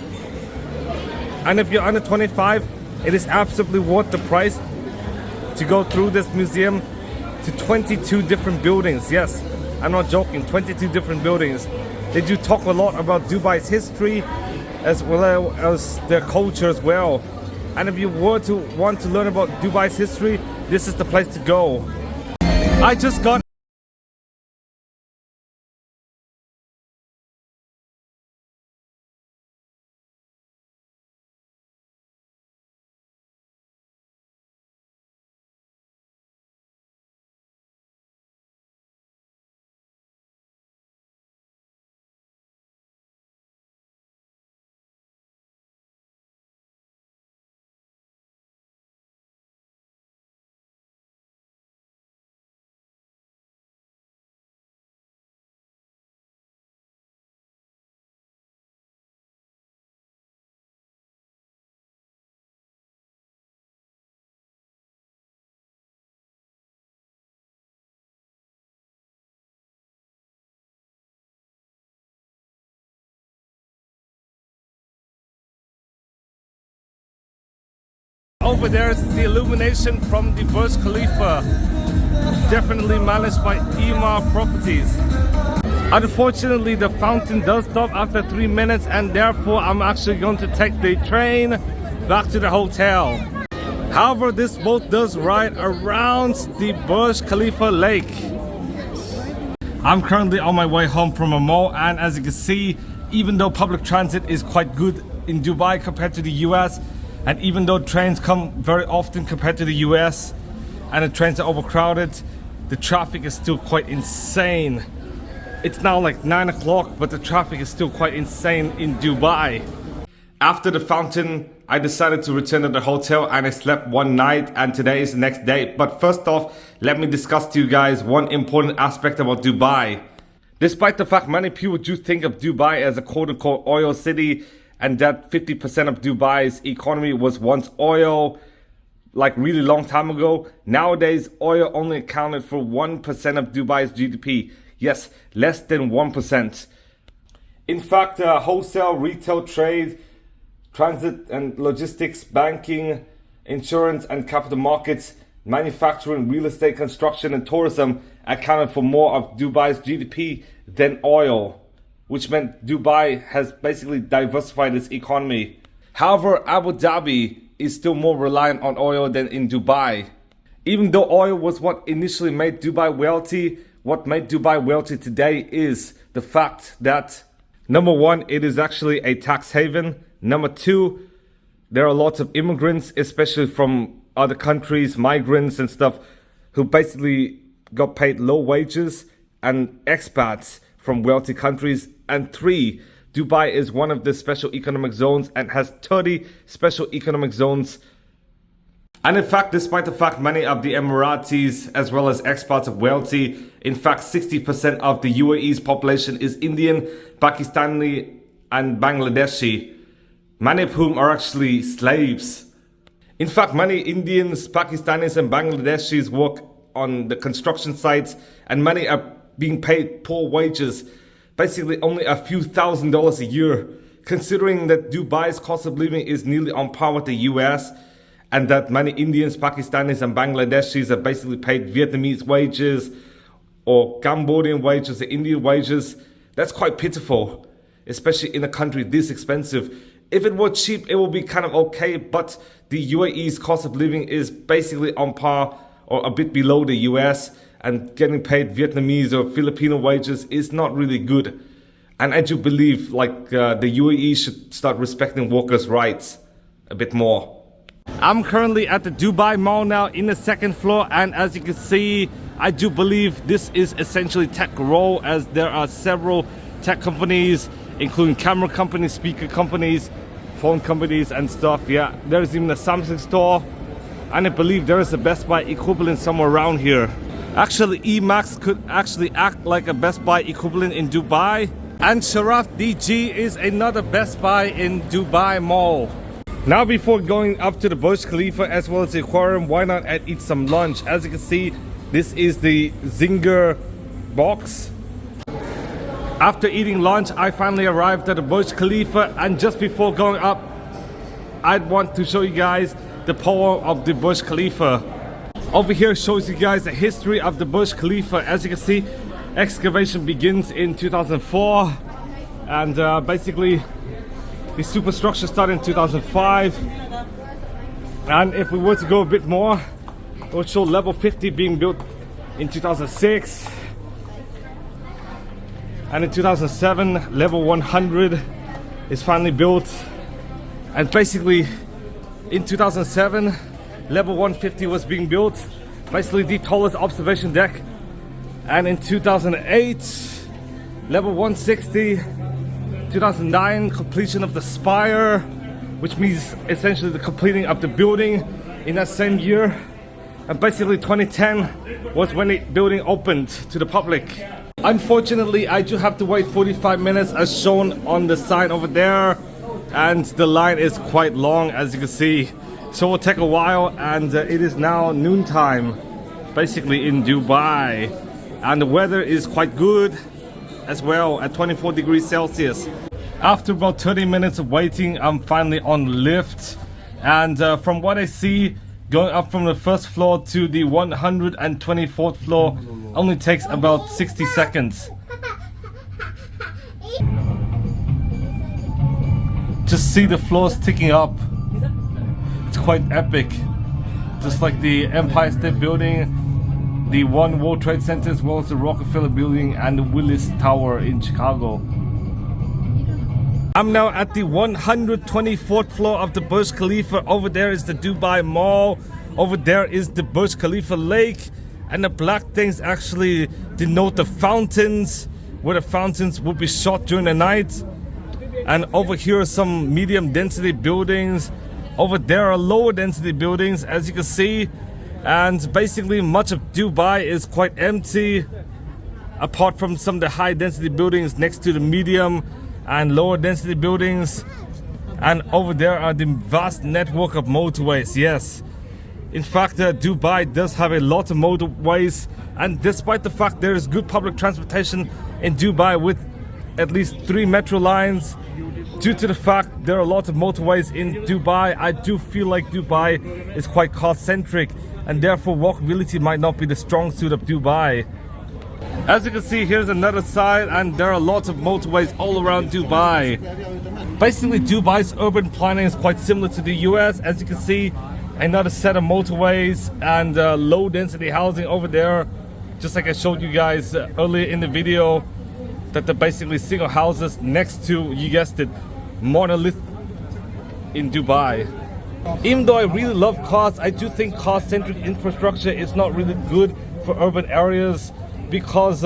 And if you're under 25, it is absolutely worth the price to go through this museum. to 22 different buildings. Yes, I'm not joking, 22 different buildings. They do talk a lot about Dubai's history as well as their culture as well. And if you were to want to learn about Dubai's history, this is the place to go. I just got over there is the illumination from the Burj Khalifa, definitely managed by Ema Properties. Unfortunately, the fountain does stop after 3 minutes, and therefore I'm actually going to take the train back to the hotel. However, this boat does ride around the Burj Khalifa lake. I'm currently on my way home from a mall, and as you can see, even though public transit is quite good in Dubai compared to the US, and even though trains come very often compared to the US and the trains are overcrowded, the traffic is still quite insane. It's now like 9 o'clock, but the traffic is still quite insane in Dubai. After the fountain, I decided to return to the hotel and I slept one night, and today is the next day. But first off, let me discuss to you guys one important aspect about Dubai. Despite the fact many people do think of Dubai as a quote-unquote oil city, and that 50% of Dubai's economy was once oil, like really long time ago, nowadays oil only accounted for 1% of Dubai's GDP. Yes, less than 1%. In fact, wholesale, retail, trade, transit and logistics, banking, insurance and capital markets, manufacturing, real estate, construction and tourism accounted for more of Dubai's GDP than oil, which meant Dubai has basically diversified its economy. However, Abu Dhabi is still more reliant on oil than in Dubai. Even though oil was what initially made Dubai wealthy, what made Dubai wealthy today is the fact that, number one, it is actually a tax haven. Number two, there are lots of immigrants, especially from other countries, migrants and stuff, who basically got paid low wages, and expats from wealthy countries. And three, Dubai is one of the special economic zones and has 30 special economic zones. And in fact, despite the fact many of the Emiratis as well as expats are wealthy, in fact 60% of the UAE's population is Indian, Pakistani and Bangladeshi, many of whom are actually slaves. In fact, many Indians, Pakistanis and Bangladeshis work on the construction sites, and many are being paid poor wages, basically only a few $1,000s a year, considering that Dubai's cost of living is nearly on par with the US, and that many Indians, Pakistanis and Bangladeshis are basically paid Vietnamese wages or Cambodian wages or Indian wages. That's quite pitiful, especially in a country this expensive. If it were cheap, it would be kind of okay, but the UAE's cost of living is basically on par or a bit below the US, and getting paid Vietnamese or Filipino wages is not really good. And I do believe the UAE should start respecting workers' rights a bit more. I'm currently at the Dubai Mall now in the second floor, and as you can see, I do believe this is essentially tech row, as there are several tech companies, including camera companies, speaker companies, phone companies and stuff. Yeah, there's even a Samsung store, and I believe there is a Best Buy equivalent somewhere around here. Actually, Emax could actually act like a Best Buy equivalent in Dubai, and Sharaf DG is another Best Buy in Dubai Mall. Now, before going up to the Burj Khalifa as well as the aquarium, why not eat some lunch? As you can see, this is the Zinger box. After eating lunch, I finally arrived at the Burj Khalifa, and just before going up, I'd want to show you guys the power of the Burj Khalifa. Over here shows you guys the history of the Burj Khalifa. As you can see, excavation begins in 2004, and basically the superstructure started in 2005. And if we were to go a bit more, it would show level 50 being built in 2006, and in 2007 level 100 is finally built. And basically in 2007 level 150 was being built, basically the tallest observation deck. And in 2008 level 160, 2009 completion of the spire, which means essentially the completing of the building in that same year. And basically 2010 was when the building opened to the public. Unfortunately, I do have to wait 45 minutes as shown on the sign over there, and the line is quite long, as you can see. So it will take a while, and it is now noontime basically in Dubai, and the weather is quite good as well at 24 degrees Celsius. After about 30 minutes of waiting, I'm finally on lift, and from what I see, going up from the first floor to the 124th floor only takes about 60 seconds. Just see the floors ticking up. It's quite epic. Just like the Empire State Building, the One World Trade Center, as well as the Rockefeller Building and the Willis Tower in Chicago. I'm now at the 124th floor of the Burj Khalifa. Over there is the Dubai Mall. Over there is the Burj Khalifa Lake. And the black things actually denote the fountains, where the fountains will be shot during the night. And over here are some medium density buildings. Over there are lower density buildings, as you can see. And basically much of Dubai is quite empty, apart from some of the high density buildings next to the medium and lower density buildings. And over there are the vast network of motorways. Yes, in fact Dubai does have a lot of motorways, and despite the fact there is good public transportation in Dubai with at least 3 metro lines, due to the fact there are a lot of motorways in Dubai, I do feel like Dubai is quite car centric, and therefore walkability might not be the strong suit of Dubai. As you can see, here's another side, and there are lots of motorways all around Dubai. Basically Dubai's urban planning is quite similar to the US. As you can see, another set of motorways and low density housing over there, just like I showed you guys earlier in the video, that they're basically single houses next to, you guessed it, monolith in Dubai. Even though I really love cars, I do think car-centric infrastructure is not really good for urban areas, because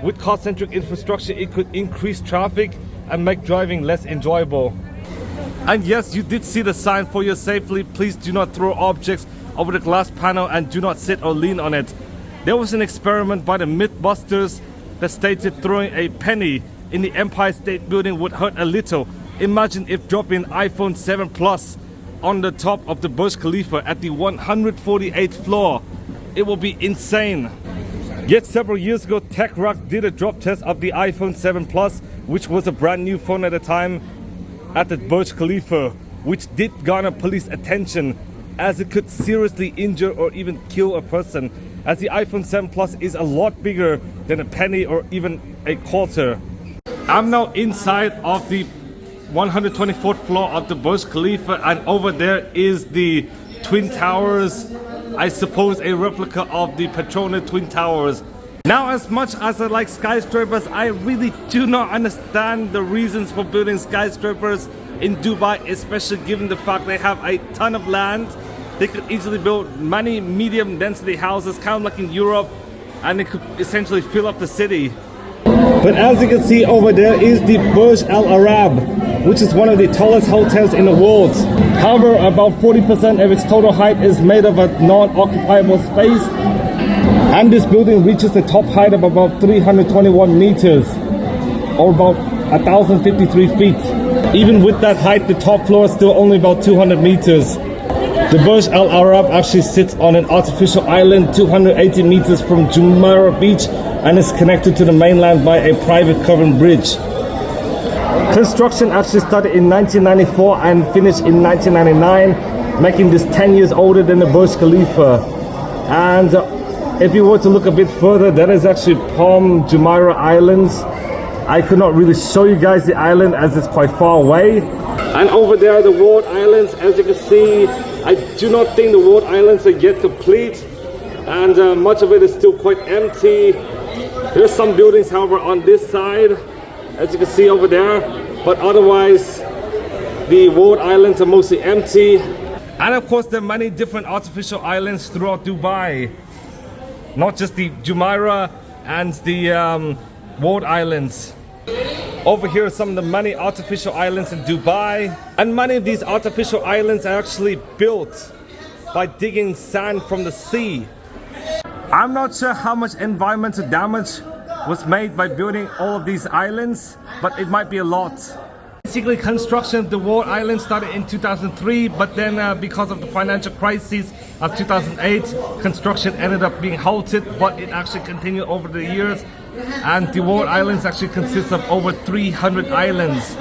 with car-centric infrastructure it could increase traffic and make driving less enjoyable. And yes, you did see the sign for your safety. Please do not throw objects over the glass panel and do not sit or lean on it. There was an experiment by the Mythbusters that stated throwing a penny in the Empire State Building would hurt a little. Imagine if dropping an iPhone 7 Plus on the top of the Burj Khalifa at the 148th floor. It will be insane. Yet several years ago, Tech Rock did a drop test of the iPhone 7 Plus, which was a brand new phone at the time, at the Burj Khalifa, which did garner police attention, as it could seriously injure or even kill a person, as the iPhone 7 Plus is a lot bigger than a penny or even a quarter. I'm now inside of the 124th floor of the Burj Khalifa, and over there is the Twin Towers, I suppose a replica of the Petronas Twin Towers. Now, as much as I like skyscrapers, I really do not understand the reasons for building skyscrapers in Dubai, especially given the fact they have a ton of land. They could easily build many medium density houses, kind of like in Europe, and it could essentially fill up the city. But as you can see over there is the Burj Al Arab, which is one of the tallest hotels in the world. However, about 40% of its total height is made of a non-occupiable space, and this building reaches the top height of about 321 meters, or about 1,053 feet. Even with that height, the top floor is still only about 200 meters. The Burj Al Arab actually sits on an artificial island 280 meters from Jumeirah Beach, and is connected to the mainland by a private covered bridge. Construction actually started in 1994 and finished in 1999, making this 10 years older than the Burj Khalifa. And if you were to look a bit further, that is actually Palm Jumeirah Islands. I could not really show you guys the island as it's quite far away. And over there are the walled islands. As you can see, I do not think the walled islands are yet complete, and much of it is still quite empty. There's some buildings, however, on this side, as you can see over there, but otherwise the walled islands are mostly empty. And of course, there are many different artificial islands throughout Dubai, not just the Jumeirah and the walled islands. Over here are some of the many artificial islands in Dubai, and many of these artificial islands are actually built by digging sand from the sea. I'm not sure how much environmental damage was made by building all of these islands, but it might be a lot. Basically, construction of the walled island started in 2003, but then because of the financial crisis of 2008, construction ended up being halted, but it actually continued over the years. And the walled islands actually consist of over 300 islands.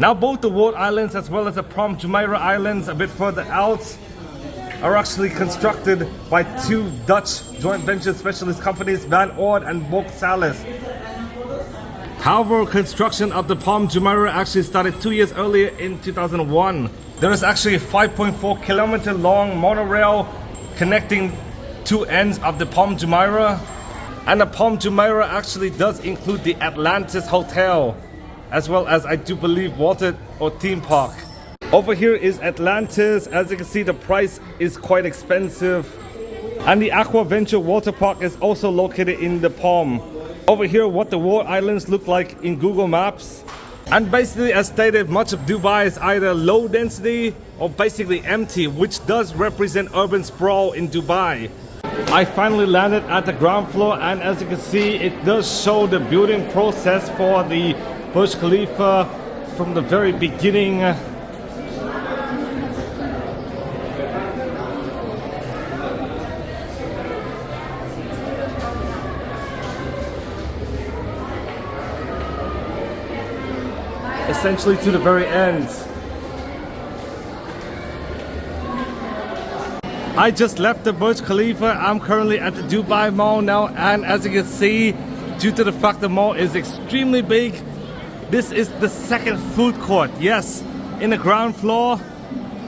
Now both the walled islands as well as the Palm Jumeirah Islands a bit further out are actually constructed by two Dutch joint venture specialist companies, Van Oord and Boxalis. However, construction of the Palm Jumeirah actually started 2 years earlier in 2001. There is actually a 5.4 kilometer long monorail connecting two ends of the Palm Jumeirah. And the Palm Jumeirah actually does include the Atlantis Hotel, as well as, I do believe, water or theme park. Over here is Atlantis. As you can see, the price is quite expensive. And the Aqua Venture water park is also located in the Palm. Over here, what the walled islands look like in Google Maps. And basically, as stated, much of Dubai is either low density or basically empty, which does represent urban sprawl in Dubai. I finally landed at the ground floor, and as you can see, it does show the building process for the Burj Khalifa from the very beginning. Essentially to the very end. I just left the Burj Khalifa. I'm currently at the Dubai Mall now, and as you can see, due to the fact the mall is extremely big, this is the second food court. Yes, in the ground floor,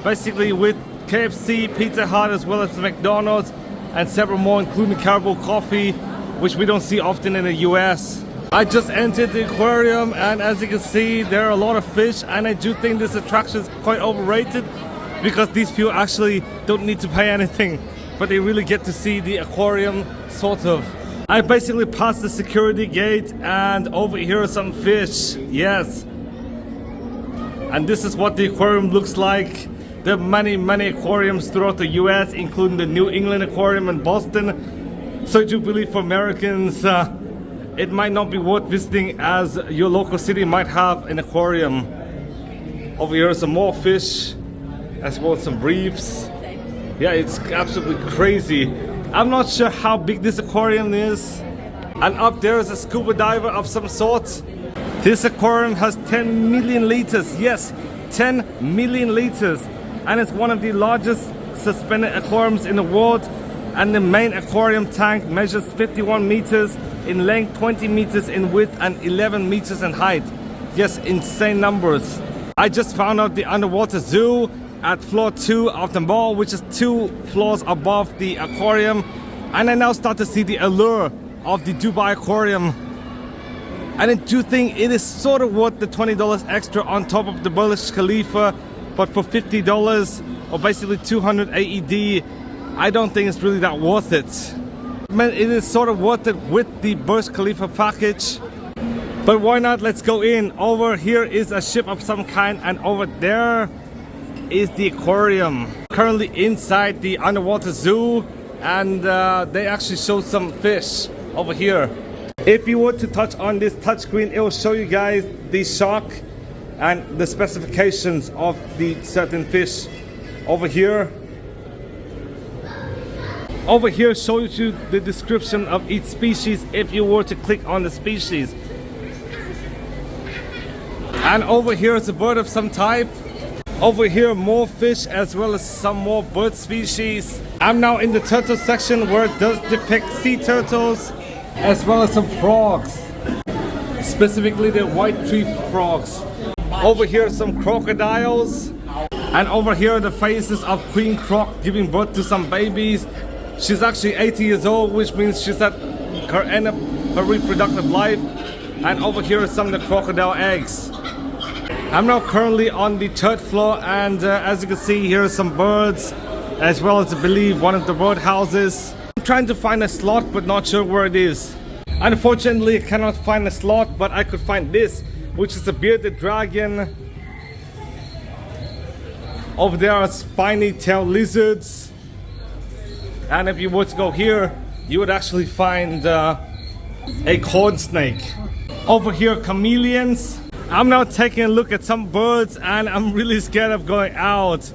basically with KFC, Pizza Hut, as well as McDonald's and several more, including Caribou Coffee, which we don't see often in the US. I just entered the aquarium, and as you can see, there are a lot of fish, and I do think this attraction is quite overrated, because these people actually don't need to pay anything, but they really get to see the aquarium, sort of. I basically passed the security gate, and over here are some fish. Yes. And this is what the aquarium looks like. There are many aquariums throughout the US, including the New England Aquarium in Boston. So I do believe for Americans, it might not be worth visiting, as your local city might have an aquarium. Over here are some more fish, as well as some reefs. Yeah, it's absolutely crazy. I'm not sure how big this aquarium is. And up there is a scuba diver of some sort. This aquarium has 10 million liters. Yes, 10 million liters. And it's one of the largest suspended aquariums in the world. And the main aquarium tank measures 51 meters in length, 20 meters in width, and 11 meters in height. Yes, insane numbers. I just found out the underwater zoo at floor 2 of the mall, which is 2 floors above the aquarium, and I now start to see the allure of the Dubai aquarium. And I do think it is sort of worth the $20 extra on top of the Burj Khalifa, but for $50 or basically 200 AED, I don't think it's really that worth it. I mean, it is sort of worth it with the Burj Khalifa package, but why not? Let's go in. Over here is a ship of some kind, and over there is the aquarium. Currently inside the underwater zoo, and they actually show some fish over here. If you were to touch on this touchscreen, it will show you guys the shark and the specifications of the certain fish. Over here shows you the description of each species if you were to click on the species. And over here is a bird of some type. Over here, more fish as well as some more bird species. I'm now in the turtle section where it does depict sea turtles as well as some frogs, specifically the white tree frogs. Over here, some crocodiles, and over here the faces of Queen Croc giving birth to some babies. She's actually 80 years old, which means she's at her end of her reproductive life. And over here are some of the crocodile eggs. I'm now currently on the third floor, and as you can see, here are some birds, as well as I believe one of the bird houses. I'm trying to find a slot, but not sure where it is. Unfortunately, I cannot find a slot, but I could find this, which is a bearded dragon. Over there are spiny tail lizards. And if you were to go here, you would actually find a corn snake. Over here, chameleons. I'm now taking a look at some birds, and I'm really scared of going out.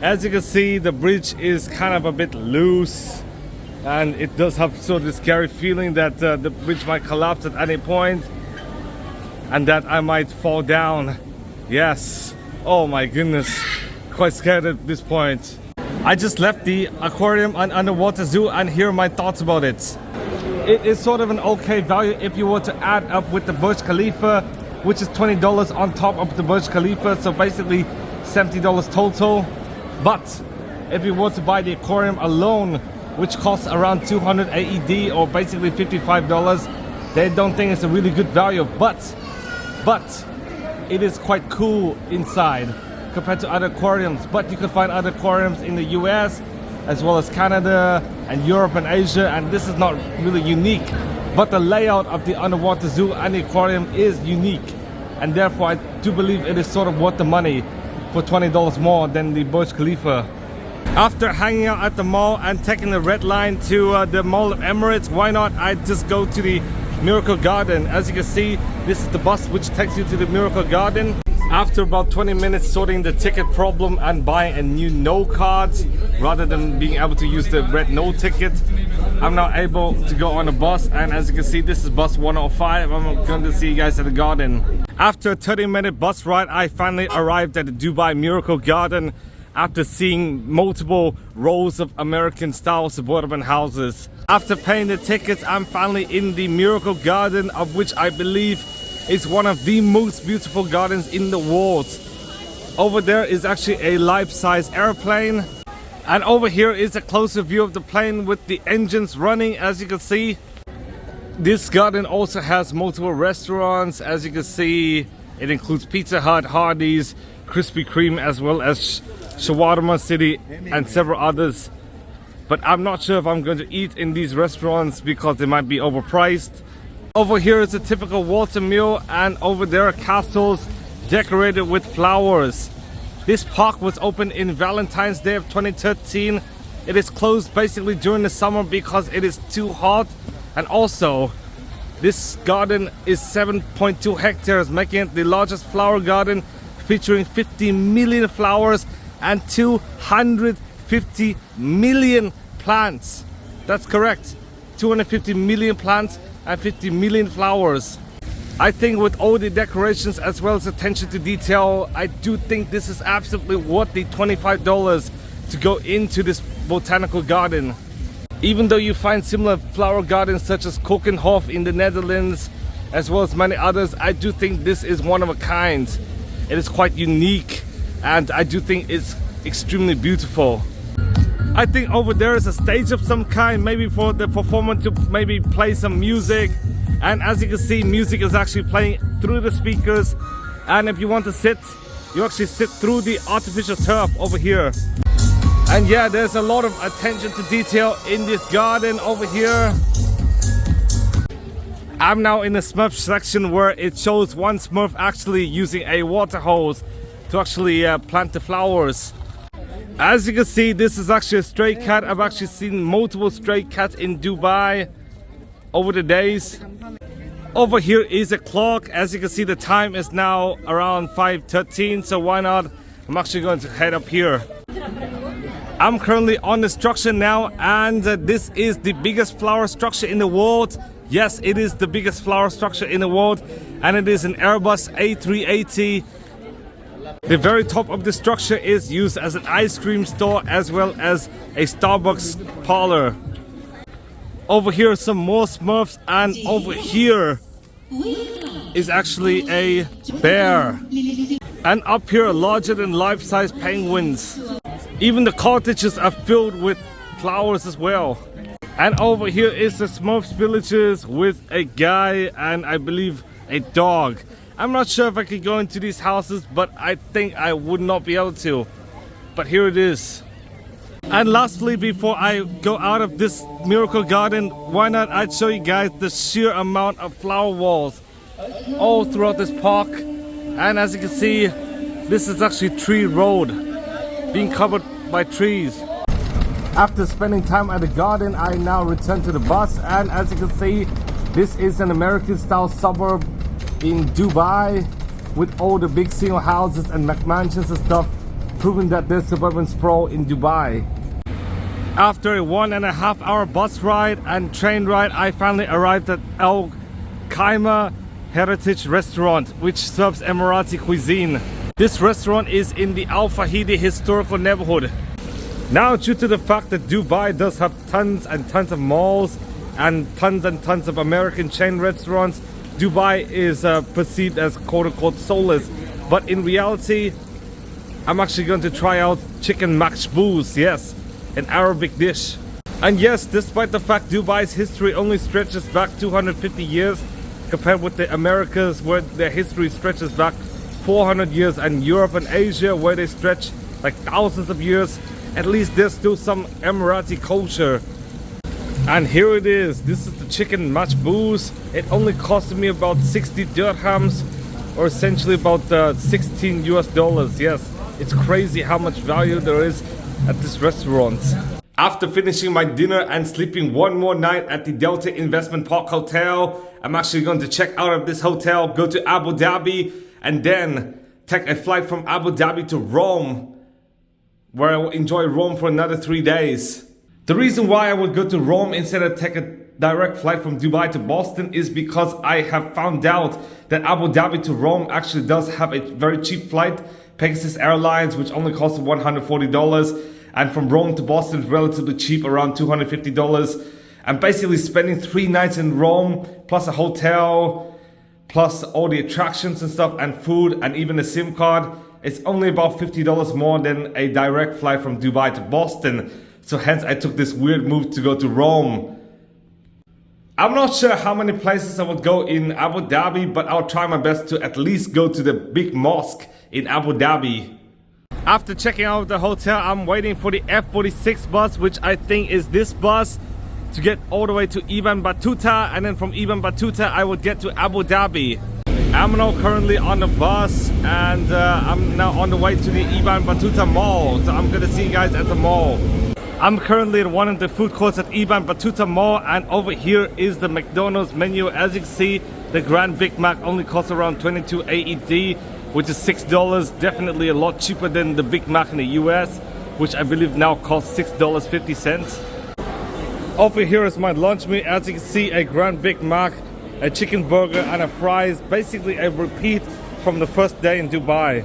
As you can see, the bridge is kind of a bit loose, and it does have sort of a scary feeling that the bridge might collapse at any point and that I might fall down. Yes. Oh my goodness. Quite scared at this point. I just left the aquarium and underwater zoo, and here are my thoughts about it. It is sort of an okay value if you were to add up with the Burj Khalifa, which is $20 on top of the Burj Khalifa, so basically $70 total. But if you were to buy the aquarium alone, which costs around 200 AED or basically $55, they don't think it's a really good value. But it is quite cool inside compared to other aquariums. But you can find other aquariums in the US as well as Canada and Europe and Asia, and this is not really unique. But the layout of the underwater zoo and the aquarium is unique, and therefore I do believe it is sort of worth the money for $20 more than the Burj Khalifa. After hanging out at the mall and taking the red line to the Mall of Emirates, why not I just go to the Miracle Garden. As you can see, this is the bus which takes you to the Miracle Garden. After about 20 minutes sorting the ticket problem and buying a new no card rather than being able to use the red no ticket, I'm now able to go on a bus, and as you can see, this is bus 105. I'm going to see you guys at the garden. After a 30-minute bus ride, I finally arrived at the Dubai Miracle Garden after seeing multiple rows of American-style suburban houses. After paying the tickets, I'm finally in the Miracle Garden, of which I believe is one of the most beautiful gardens in the world. Over there is actually a life-size airplane, and over here is a closer view of the plane with the engines running. As you can see, this garden also has multiple restaurants. As you can see, it includes Pizza Hut, Hardee's, Krispy Kreme, as well as Shawarma City and several others. But I'm not sure if I'm going to eat in these restaurants because they might be overpriced. Over here is a typical water mill, and over there are castles decorated with flowers. This park was opened in Valentine's Day of 2013. It is closed basically during the summer because it is too hot, and also this garden is 7.2 hectares, making it the largest flower garden, featuring 50 million flowers and 250 million plants. That's correct, 250 million plants and 50 million flowers. I think with all the decorations as well as attention to detail, I do think this is absolutely worth the $25 to go into this botanical garden. Even though you find similar flower gardens such as Keukenhof in the Netherlands as well as many others, I do think this is one of a kind. It is quite unique, and I do think it's extremely beautiful. I think over there is a stage of some kind, maybe for the performer to maybe play some music. And as you can see, music is actually playing through the speakers. And if you want to sit, you actually sit through the artificial turf over here. And yeah, there's a lot of attention to detail in this garden over here. I'm now in the Smurf section where it shows one Smurf actually using a water hose to actually plant the flowers. As you can see, this is actually a stray cat. I've actually seen multiple stray cats in Dubai over the days. Over here is a clock. As you can see, the time is now around 5:13, so why not? I'm actually going to head up here. I'm currently on the structure now, and this is the biggest flower structure in the world. Yes, it is the biggest flower structure in the world, and it is an Airbus A380 The very top of the structure is used as an ice cream store as well as a Starbucks parlor. Over here are some more Smurfs, and over here is actually a bear. And up here, larger than life-size penguins. Even the cottages are filled with flowers as well. And over here is the Smurfs villages with a guy and I believe a dog. I'm not sure if I could go into these houses, but I think I would not be able to. But here it is. And lastly, before I go out of this miracle garden, why not I'd show you guys the sheer amount of flower walls all throughout this park. And as you can see, this is actually Tree Road, being covered by trees. After spending time at the garden, I now return to the bus, and as you can see, this is an American style suburb in Dubai with all the big single houses and McMansions and stuff, proving that there's suburban sprawl in Dubai. After a 1.5 hour bus ride and train ride, I finally arrived at Al Khaimah Heritage Restaurant, which serves Emirati cuisine. This restaurant is in the Al Fahidi historical neighborhood. Now, due to the fact that Dubai does have tons and tons of malls and tons of American chain restaurants, Dubai is perceived as quote-unquote soulless. But in reality, I'm actually going to try out chicken makshbouz, yes, an Arabic dish. And yes, despite the fact Dubai's history only stretches back 250 years, compared with the Americas where their history stretches back 400 years, and Europe and Asia where they stretch like thousands of years, at least there's still some Emirati culture. And here it is. This is the chicken makshbouz. It only costed me about 60 dirhams, or essentially about 16 US dollars. Yes, it's crazy how much value there is at this restaurant. After finishing my dinner and sleeping one more night at the Delta Investment Park Hotel, I'm actually going to check out of this hotel, go to Abu Dhabi, and then take a flight from Abu Dhabi to Rome, where I will enjoy Rome for another 3 days. The reason why I would go to Rome instead of take a direct flight from Dubai to Boston is because I have found out that Abu Dhabi to Rome actually does have a very cheap flight, Pegasus Airlines, which only costs $140, and from Rome to Boston is relatively cheap, around $250. And basically spending 3 nights in Rome, plus a hotel, plus all the attractions and stuff, and food, and even a SIM card, it's only about $50 more than a direct flight from Dubai to Boston. So hence I took this weird move to go to Rome. I'm not sure how many places I would go in Abu Dhabi, but I'll try my best to at least go to the big mosque in Abu Dhabi. After checking out the hotel, I'm waiting for the F46 bus, which I think is this bus, to get all the way to Ibn Battuta, and then from Ibn Battuta I would get to Abu Dhabi. I'm now currently on the bus, and I'm now on the way to the Ibn Battuta Mall, so I'm gonna see you guys at the mall. I'm currently at one of the food courts at Ibn Battuta Mall, and over here is the McDonald's menu. As you can see, the Grand Big Mac only costs around 22 AED, which is $6, definitely a lot cheaper than the Big Mac in the US, which I believe now costs $6.50. Over here is my lunch meal. As you can see, a Grand Big Mac, a chicken burger, and a fries, basically a repeat from the first day in Dubai.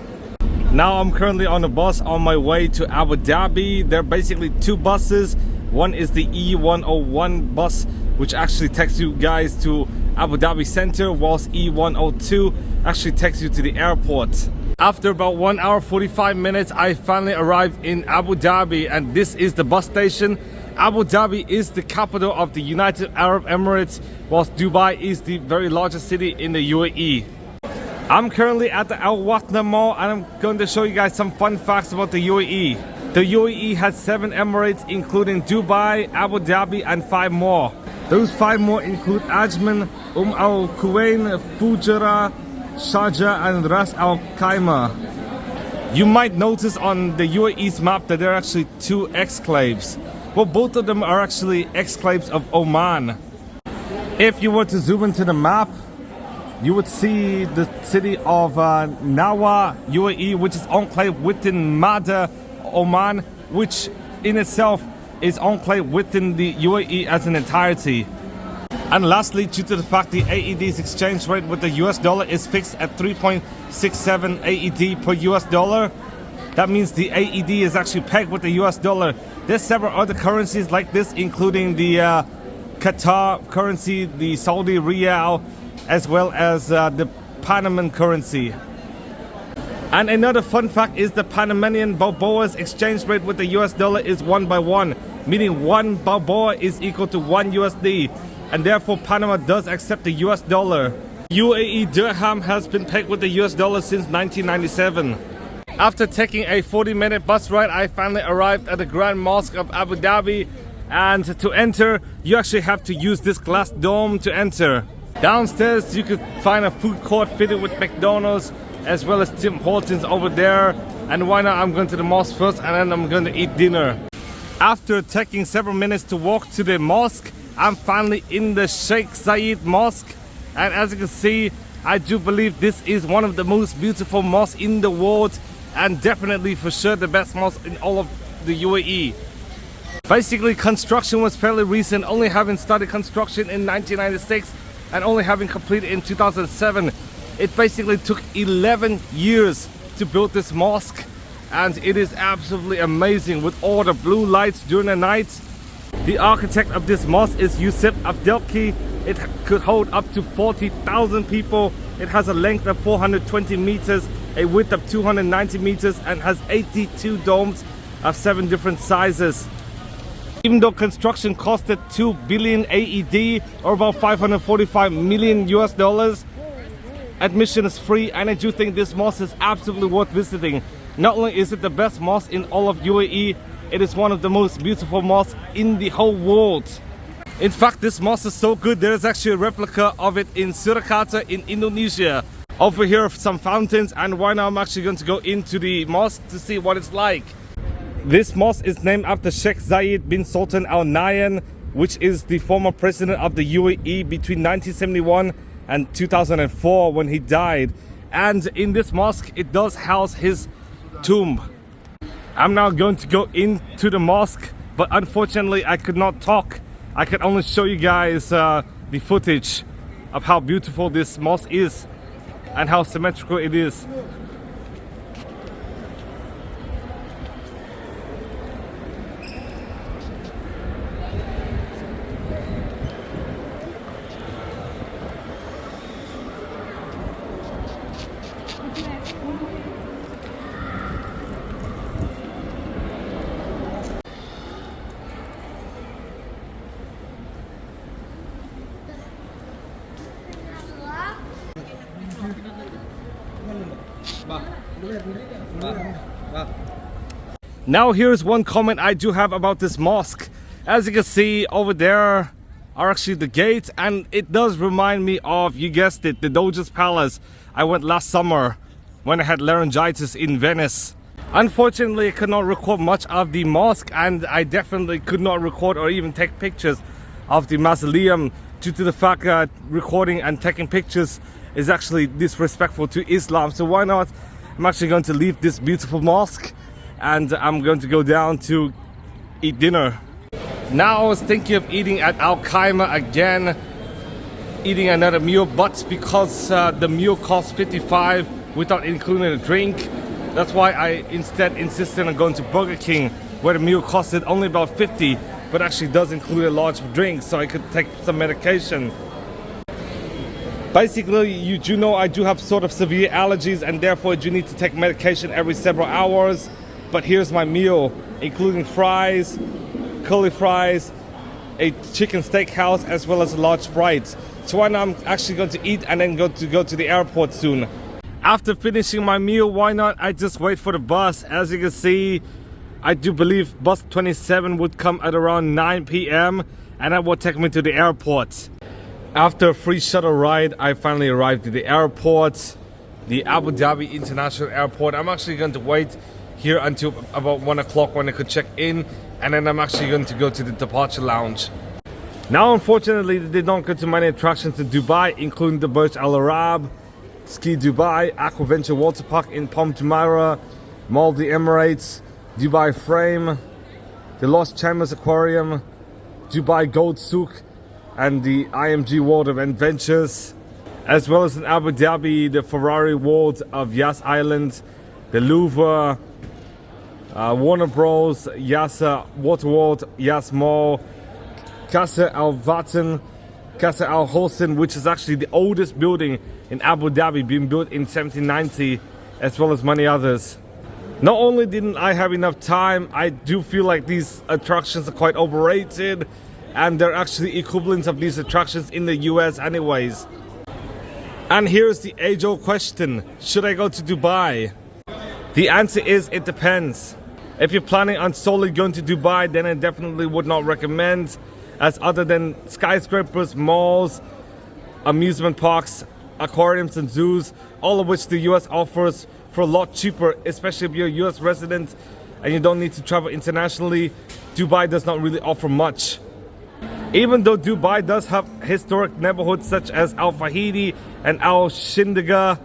Now I'm currently on a bus on my way to Abu Dhabi. There are basically 2 buses. One is the E101 bus, which actually takes you guys to Abu Dhabi Center, whilst E102 actually takes you to the airport. After about 1 hour 45 minutes, I finally arrived in Abu Dhabi, and this is the bus station. Abu Dhabi is the capital of the United Arab Emirates, whilst Dubai is the very largest city in the UAE. I'm currently at the Al Watna Mall, and I'm going to show you guys some fun facts about the UAE. The UAE has 7 emirates, including Dubai, Abu Dhabi, and 5 more. Those 5 more include Ajman, Al Quwain, Fujairah, Sharjah, and Ras Al Khaimah. You might notice on the UAE's map that there are actually 2 exclaves. Well, both of them are actually exclaves of Oman. If you were to zoom into the map, you would see the city of Nawa, UAE, which is enclave within Mada, Oman, which in itself is enclave within the UAE as an entirety. And lastly, due to the fact the AED's exchange rate with the US dollar is fixed at 3.67 AED per US dollar, that means the AED is actually pegged with the US dollar. There's several other currencies like this, including the Qatar currency, the Saudi Riyal, as well as the Panamanian currency. And another fun fact is the Panamanian Balboa's exchange rate with the US dollar is 1:1, meaning 1 Balboa is equal to 1 USD, and therefore Panama does accept the US dollar. UAE dirham has been pegged with the US dollar since 1997. After taking a 40-minute bus ride, I finally arrived at the Grand Mosque of Abu Dhabi, and to enter, you actually have to use this glass dome to enter. Downstairs, you could find a food court fitted with McDonald's, as well as Tim Hortons over there. And why not, I'm going to the mosque first and then I'm going to eat dinner. After taking several minutes to walk to the mosque, I'm finally in the Sheikh Zayed Mosque. And as you can see, I do believe this is one of the most beautiful mosques in the world, and definitely for sure the best mosque in all of the UAE. Basically, construction was fairly recent, only having started construction in 1996 and only having completed in 2007. It basically took 11 years to build this mosque, and it is absolutely amazing with all the blue lights during the night. The architect of this mosque is Yusuf Abdelki. It could hold up to 40,000 people. It has a length of 420 meters, a width of 290 meters, and has 82 domes of 7 different sizes. Even though construction costed 2 billion AED, or about 545 million US dollars, admission is free, and I do think this mosque is absolutely worth visiting. Not only is it the best mosque in all of UAE, it is one of the most beautiful mosques in the whole world. In fact, this mosque is so good, there is actually a replica of it in Surakarta in Indonesia. Over here are some fountains, and right now I'm actually going to go into the mosque to see what it's like. This mosque is named after Sheikh Zayed bin Sultan Al Nahyan, which is the former president of the UAE between 1971 and 2004 when he died. And in this mosque, it does house his tomb. I'm now going to go into the mosque, but unfortunately I could not talk. I could only show you guys the footage of how beautiful this mosque is and how symmetrical it is. Now here's one comment I do have about this mosque. As you can see over there are actually the gates, and it does remind me of, you guessed it, the Doge's Palace. I went last summer when I had laryngitis in Venice. Unfortunately, I could not record much of the mosque, and I definitely could not record or even take pictures of the mausoleum due to the fact that recording and taking pictures is actually disrespectful to Islam. So why not? I'm actually going to leave this beautiful mosque and I'm going to go down to eat dinner. Now I was thinking of eating at Al Khaimah again, eating another meal, but because the meal costs 55 without including a drink, that's why I instead insisted on going to Burger King, where the meal costed only about 50, but actually does include a large drink, so I could take some medication. Basically, you do know I do have sort of severe allergies, and therefore I do need to take medication every several hours. But here's my meal, including fries, curly fries, a chicken steakhouse, as well as a large Sprite. So right now I'm actually going to eat and then go to the airport soon. After finishing my meal, why not I just wait for the bus? As you can see, I do believe bus 27 would come at around 9 p.m. and that will take me to the airport. After a free shuttle ride, I finally arrived at the airport, the Abu Dhabi International Airport. I'm actually going to wait here until about 1 o'clock when I could check in, and then I'm actually going to go to the departure lounge. Now, unfortunately, they did not go to many attractions in Dubai, including the Burj Al Arab, Ski Dubai, Aquaventure Water Park in Palm Jumeirah, Mall of the Emirates, Dubai Frame, the Lost Chambers Aquarium, Dubai Gold Souk, and the IMG World of Adventures, as well as in Abu Dhabi, the Ferrari World of Yas Island, the Louvre, Warner Bros, Yas Water World, Yas Mall, Casa Al Watan, Casa Al Hosn, which is actually the oldest building in Abu Dhabi, being built in 1790, as well as many others. Not only didn't I have enough time, I do feel like these attractions are quite overrated, and they're actually equivalents of these attractions in the US anyways. And here's the age-old question: should I go to Dubai? The answer is it depends. If you're planning on solely going to Dubai, then I definitely would not recommend, as other than skyscrapers, malls, amusement parks, aquariums and zoos, all of which the US offers for a lot cheaper, especially if you're a US resident and you don't need to travel internationally, Dubai does not really offer much. Even though Dubai does have historic neighborhoods such as Al Fahidi and Al Shindiga,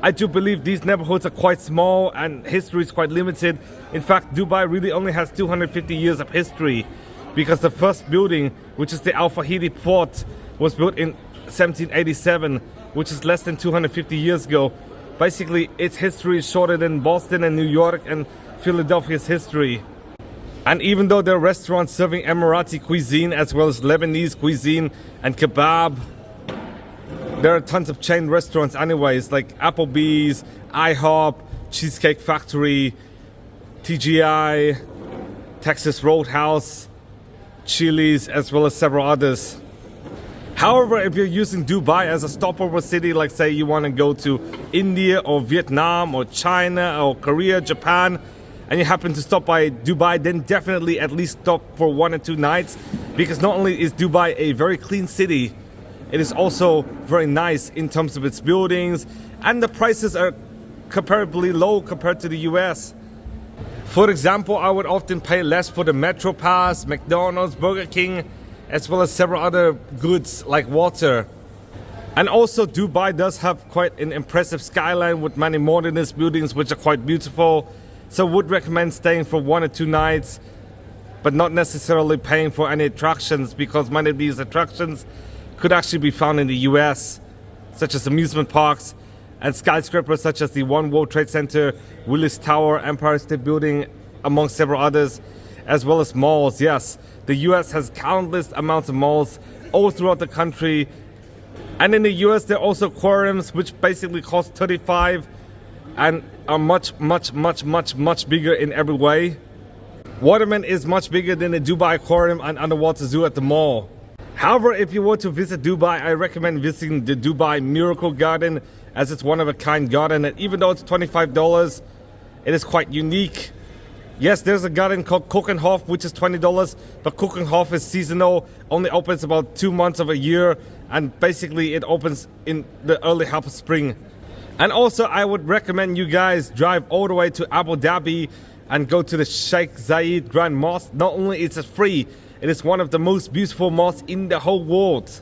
I do believe these neighborhoods are quite small and history is quite limited. In fact, Dubai really only has 250 years of history, because the first building, which is the Al Fahidi port, was built in 1787, which is less than 250 years ago. Basically, its history is shorter than Boston and New York and Philadelphia's history. And even though there are restaurants serving Emirati cuisine as well as Lebanese cuisine and kebab, there are tons of chain restaurants anyways, like Applebee's, IHOP, Cheesecake Factory, TGI, Texas Roadhouse, Chili's, as well as several others. However, if you're using Dubai as a stopover city, like say you want to go to India or Vietnam or China or Korea, Japan, and you happen to stop by Dubai, then definitely at least stop for 1 or 2 nights, because not only is Dubai a very clean city, it is also very nice in terms of its buildings, and the prices are comparably low compared to the US. For example, I would often pay less for the Metro Pass, McDonald's, Burger King, as well as several other goods like water. And also Dubai does have quite an impressive skyline with many modernist buildings which are quite beautiful. So would recommend staying for 1 or 2 nights, but not necessarily paying for any attractions, because many of these attractions could actually be found in the US, such as amusement parks and skyscrapers such as the One World Trade Center, Willis Tower, Empire State Building, among several others, as well as malls. Yes, the US has countless amounts of malls all throughout the country. And in the US, there are also aquariums, which basically cost $35 and are much bigger in every way. Waterman is much bigger than the Dubai Aquarium and underwater zoo at the mall. However, if you were to visit Dubai, I recommend visiting the Dubai Miracle Garden, as it's one of a kind garden, and even though it's $25, it is quite unique. Yes, there's a garden called Kokenhof, which is $20, but Kokenhof is seasonal, only opens about 2 months of a year, and basically it opens in the early half of spring. And also, I would recommend you guys drive all the way to Abu Dhabi and go to the Sheikh Zayed Grand Mosque. Not only is it free, it is one of the most beautiful mosques in the whole world.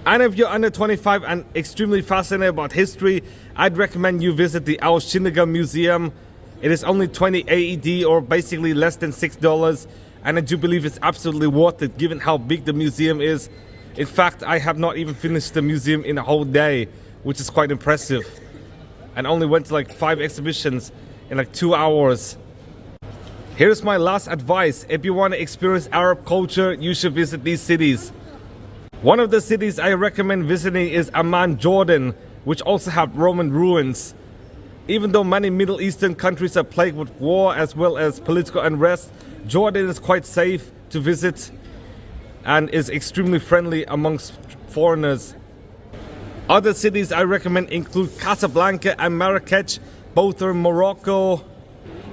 And if you're under 25 and extremely fascinated about history, I'd recommend you visit the Al Shindiga Museum. It is only 20 AED, or basically less than $6, and I do believe it's absolutely worth it given how big the museum is. In fact, I have not even finished the museum in a whole day, which is quite impressive, and only went to like 5 exhibitions in like 2 hours. Here's my last advice: if you want to experience Arab culture, you should visit these cities. One of the cities I recommend visiting is Amman, Jordan, which also have Roman ruins. Even though many Middle Eastern countries are plagued with war as well as political unrest, Jordan is quite safe to visit and is extremely friendly amongst foreigners. Other cities I recommend include Casablanca and Marrakech, both are in Morocco.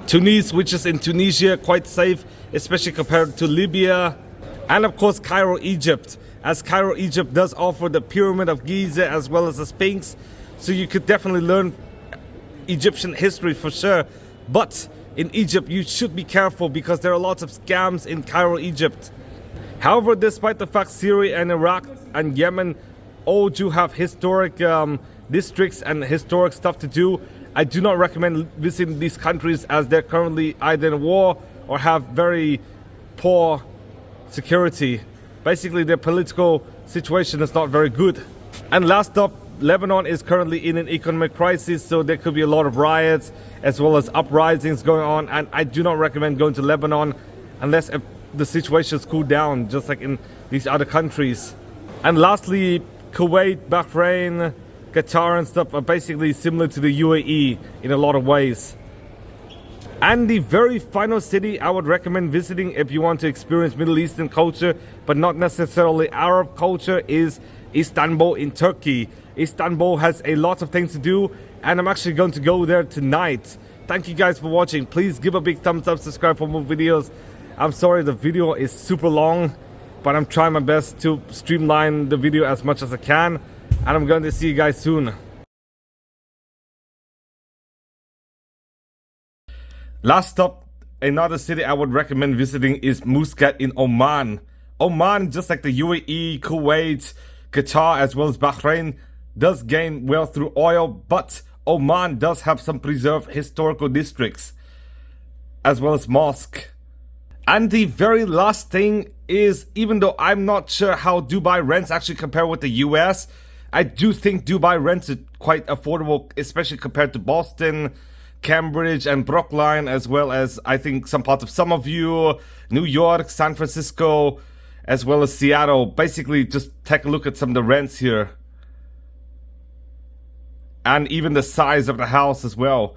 Tunis, which is in Tunisia, quite safe, especially compared to Libya. And of course Cairo, Egypt, as Cairo, Egypt does offer the Pyramid of Giza as well as the Sphinx, so you could definitely learn Egyptian history for sure. But in Egypt you should be careful, because there are lots of scams in Cairo, Egypt. However, despite the fact Syria and Iraq and Yemen all do have historic districts and historic stuff to do, I do not recommend visiting these countries, as they're currently either in war or have very poor security. Basically, their political situation is not very good. And last up, Lebanon is currently in an economic crisis, so there could be a lot of riots as well as uprisings going on, and I do not recommend going to Lebanon unless the situation's cooled down, just like in these other countries. And lastly, Kuwait, Bahrain, Qatar and stuff are basically similar to the UAE in a lot of ways. And the very final city I would recommend visiting if you want to experience Middle Eastern culture but not necessarily Arab culture is Istanbul in Turkey. Istanbul has a lot of things to do, and I'm actually going to go there tonight. Thank you guys for watching. Please give a big thumbs up, subscribe for more videos. I'm sorry the video is super long, but I'm trying my best to streamline the video as much as I can, and I'm going to see you guys soon. Last up, another city I would recommend visiting is Muscat in Oman. Oman, just like the UAE, Kuwait, Qatar as well as Bahrain, does gain wealth through oil, but Oman does have some preserved historical districts as well as mosque. And the very last thing is, even though I'm not sure how Dubai rents actually compare with the US, I do think Dubai rents are quite affordable, especially compared to Boston, Cambridge and Brookline, as well as I think some parts of Somerville, New York, San Francisco, as well as Seattle. Basically, just take a look at some of the rents here. And even the size of the house as well.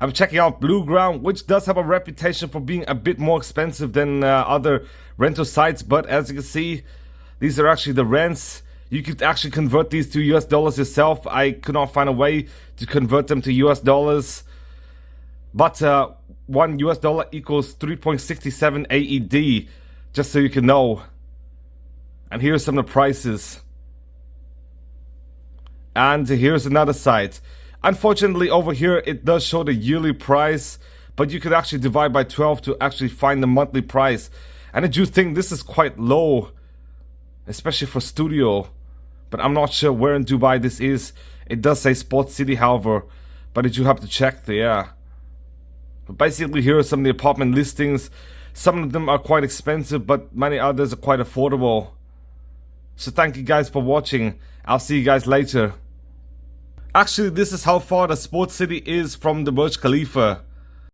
I'm checking out Blue Ground, which does have a reputation for being a bit more expensive than other rental sites. But as you can see, these are actually the rents. You could actually convert these to US dollars yourself. I could not find a way to convert them to US dollars. But $1 US equals 3.67 AED, just so you can know. And here's some of the prices. And here's another site. Unfortunately, over here, it does show the yearly price, but you could actually divide by 12 to actually find the monthly price. And I do think this is quite low, especially for studio. But I'm not sure where in Dubai this is. It does say Sports City, however, but I do have to check there. But basically, here are some of the apartment listings. Some of them are quite expensive, but many others are quite affordable. So thank you guys for watching. I'll see you guys later. Actually, this is how far the Sports City is from the Burj Khalifa.